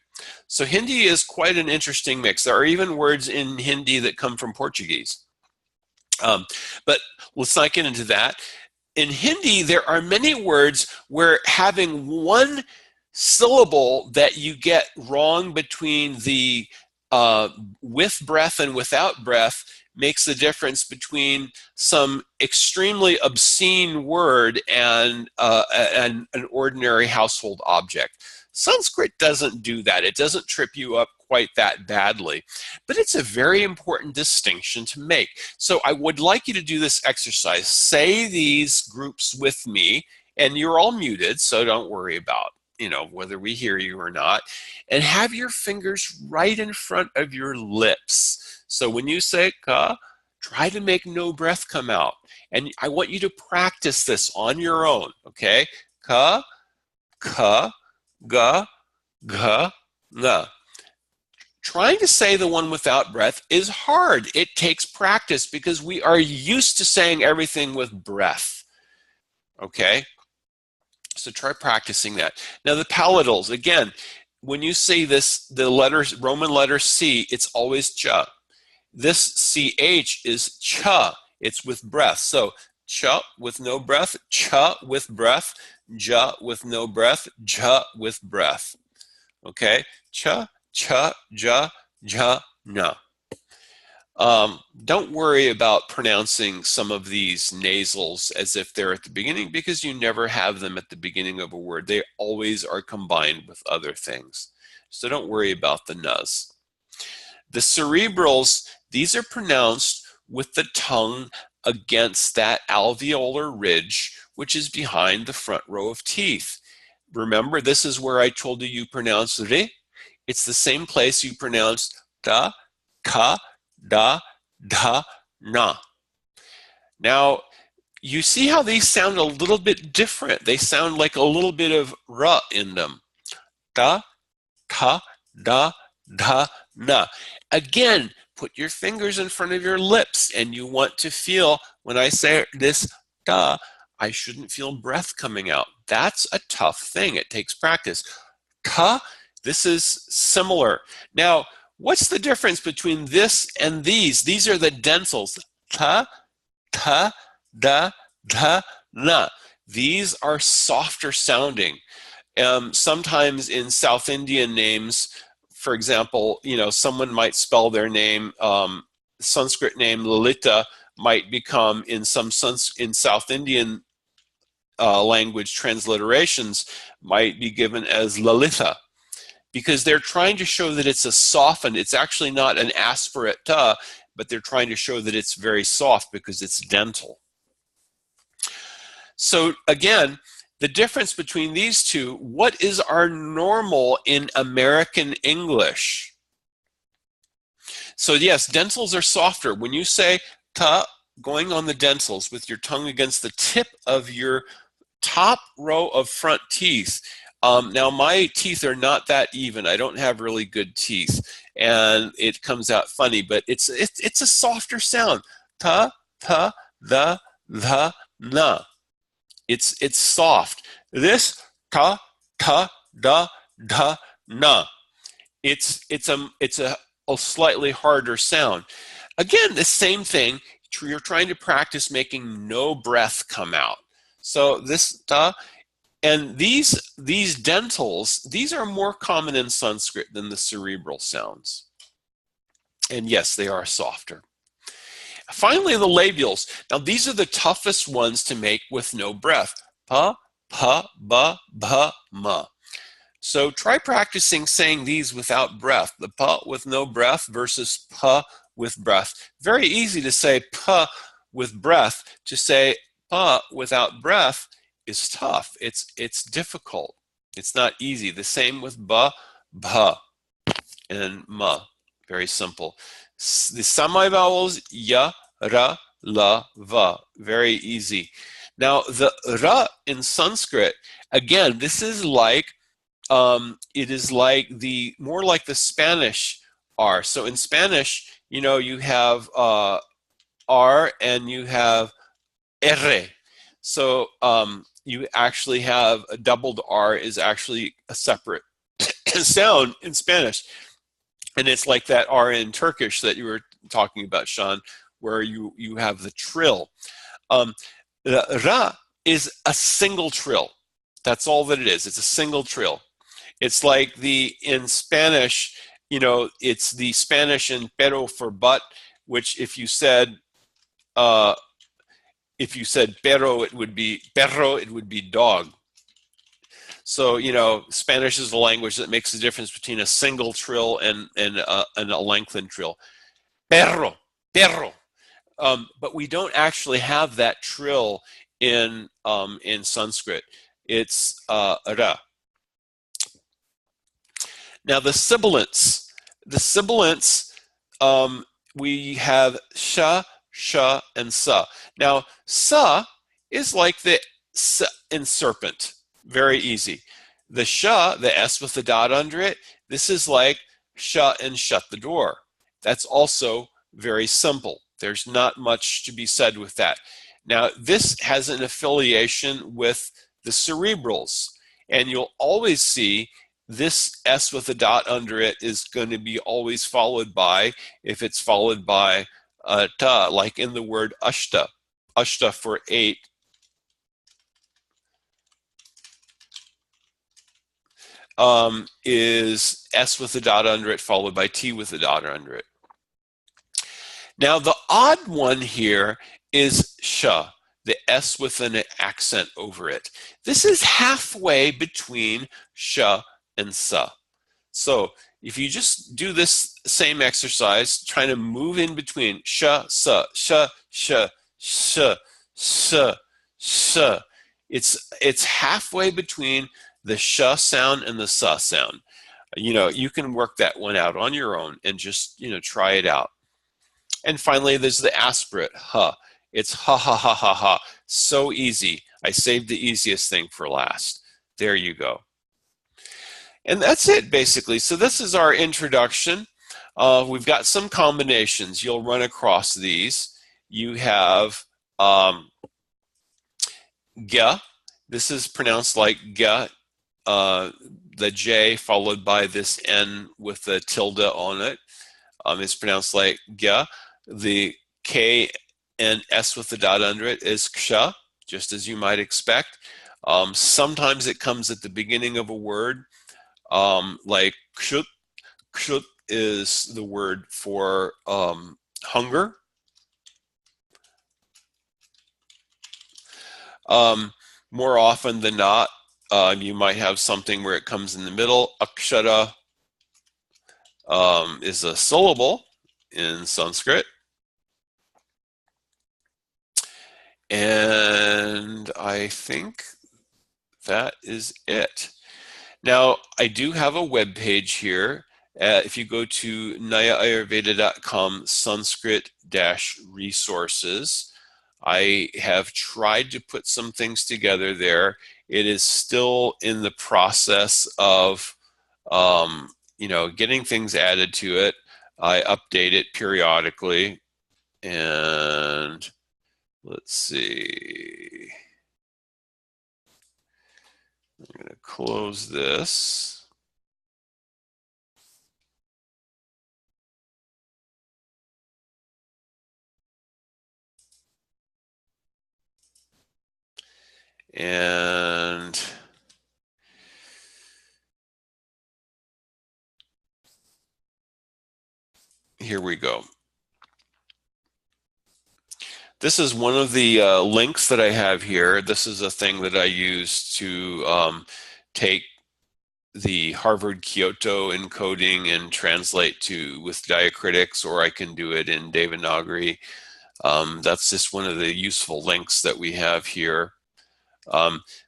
Speaker 1: So Hindi is quite an interesting mix. There are even words in Hindi that come from Portuguese. But let's not get into that. In Hindi, there are many words where having one syllable that you get wrong between the with breath and without breath makes the difference between some extremely obscene word and an ordinary household object. Sanskrit doesn't do that. It doesn't trip you up quite that badly, but it's a very important distinction to make. So I would like you to do this exercise. Say these groups with me, and you're all muted, so don't worry about whether we hear you or not, and have your fingers right in front of your lips. So when you say ka, try to make no breath come out. And I want you to practice this on your own, okay? Ka, ga, nga. Trying to say the one without breath is hard. It takes practice because we are used to saying everything with breath, okay? So try practicing that. Now the palatals, again, when you see this, the letters, Roman letter C, it's always cha. This CH is cha, it's with breath. So cha with no breath, cha with breath, ja with no breath, ja with breath. Okay, cha, ja, na. Don't worry about pronouncing some of these nasals as if they're at the beginning, because you never have them at the beginning of a word. They always are combined with other things. So don't worry about the nuz. The cerebrals, these are pronounced with the tongue against that alveolar ridge, which is behind the front row of teeth. Remember, this is where I told you pronounce re. It's the same place you pronounce da, ka, da, na. Now, you see how these sound a little bit different. They sound like a little bit of ra in them. Da, ka, da, na. Again, put your fingers in front of your lips, and you want to feel, when I say this da, I shouldn't feel breath coming out. That's a tough thing. It takes practice. ka. This is similar. Now, what's the difference between this and these? These are the dentals. Ta, ta, da, da, na. These are softer sounding. Sometimes in South Indian names, for example, someone might spell their name, Sanskrit name Lalita might become in South Indian language transliterations might be given as Lalitha, because they're trying to show that it's a softened, it's actually not an aspirate ta, but they're trying to show that it's very soft because it's dental. So again, the difference between these two, what is our normal in American English? So yes, dentals are softer. When you say ta, going on the dentals with your tongue against the tip of your top row of front teeth. Now my teeth are not that even. I don't have really good teeth, and it comes out funny, but it's a softer sound. Ta, ta, the, na. It's soft. This ta, ta, da, na. It's a slightly harder sound. Again, the same thing. You're trying to practice making no breath come out. So this ta, and these dentals, these are more common in Sanskrit than the cerebral sounds. And yes, they are softer. Finally, the labials. Now, these are the toughest ones to make with no breath. Pa, pa, ba, ba, ma. So try practicing saying these without breath. The pa with no breath versus pa with breath. Very easy to say pa with breath. To say pa without breath is tough. It's difficult. It's not easy. The same with ba, bha, and ma. Very simple. The semi vowels ya, ra, la, va. Very easy. Now the ra in Sanskrit, again, this is like it is like more like the Spanish R. So in Spanish, you have R and you have R. So you actually have a doubled R is actually a separate sound in Spanish. And it's like that R in Turkish that you were talking about, Sean, where you have the trill. The ra is a single trill. That's all that it is. It's a single trill. It's like in Spanish, it's the Spanish in pero for but, which if you said pero, it would be perro, it would be dog. So, Spanish is a language that makes the difference between a single trill and a lengthened trill. Perro, perro. But we don't actually have that trill in Sanskrit. It's ra. Now the sibilants, we have sha, sha, and sa. Now sa is like the s in serpent, very easy. The sha, the s with the dot under it, this is like shut and shut the door. That's also very simple. There's not much to be said with that. Now this has an affiliation with the cerebrals, and you'll always see this S with a dot under it is going to be always followed by, if it's followed by ta, like in the word ashta. Ashta for 8. Is S with a dot under it followed by T with a dot under it. Now the odd one here is sha, the S with an accent over it. This is halfway between sha and sa. So if you just do this same exercise, trying to move in between sha, sa, sha, sha, sha, sha, sha, it's halfway between the sha sound and the sa sound. You can work that one out on your own and just, try it out. And finally, there's the aspirate, ha. It's ha, ha, ha, ha, ha. So easy. I saved the easiest thing for last. There you go. And that's it, basically. So this is our introduction. We've got some combinations. You'll run across these. You have ga. This is pronounced like ga. the J followed by this N with the tilde on it is pronounced like Gya. The K and S with the dot under it is Ksha, just as you might expect. Sometimes it comes at the beginning of a word, like Kshut. Kshut is the word for hunger. More often than not, you might have something where it comes in the middle. Akshara is a syllable in Sanskrit. And I think that is it. Now, I do have a web page here. If you go to nayaayurveda.com Sanskrit-resources, I have tried to put some things together there. It is still in the process of, getting things added to it. I update it periodically. And let's see. I'm going to close this. And here we go. This is one of the links that I have here. This is a thing that I use to take the Harvard Kyoto encoding and translate with diacritics, or I can do it in Devanagari. That's just one of the useful links that we have here.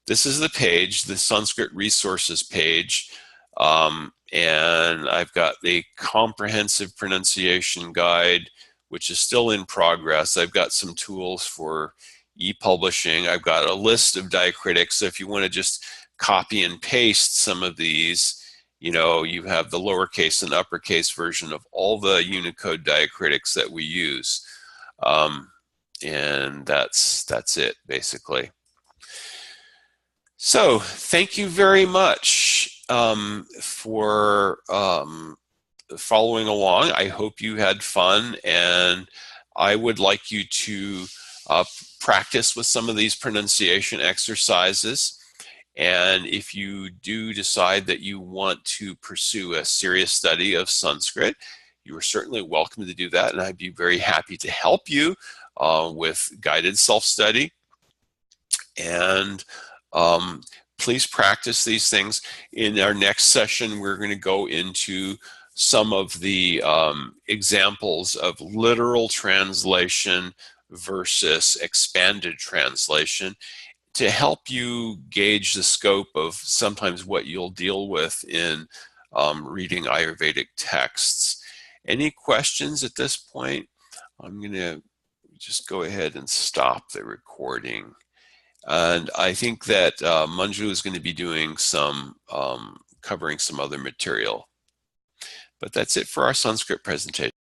Speaker 1: This is the page, the Sanskrit resources page, and I've got the comprehensive pronunciation guide, which is still in progress. I've got some tools for e-publishing. I've got a list of diacritics, so if you want to just copy and paste some of these, you have the lowercase and uppercase version of all the Unicode diacritics that we use. And that's it, basically. So thank you very much for following along. I hope you had fun, and I would like you to practice with some of these pronunciation exercises. And if you do decide that you want to pursue a serious study of Sanskrit, you are certainly welcome to do that, and I'd be very happy to help you with guided self-study. And please practice these things. In our next session, we're going to go into some of the examples of literal translation versus expanded translation to help you gauge the scope of sometimes what you'll deal with in reading Ayurvedic texts. Any questions at this point? I'm going to just go ahead and stop the recording. And I think that Manju is going to be doing some, covering some other material. But that's it for our Sanskrit presentation.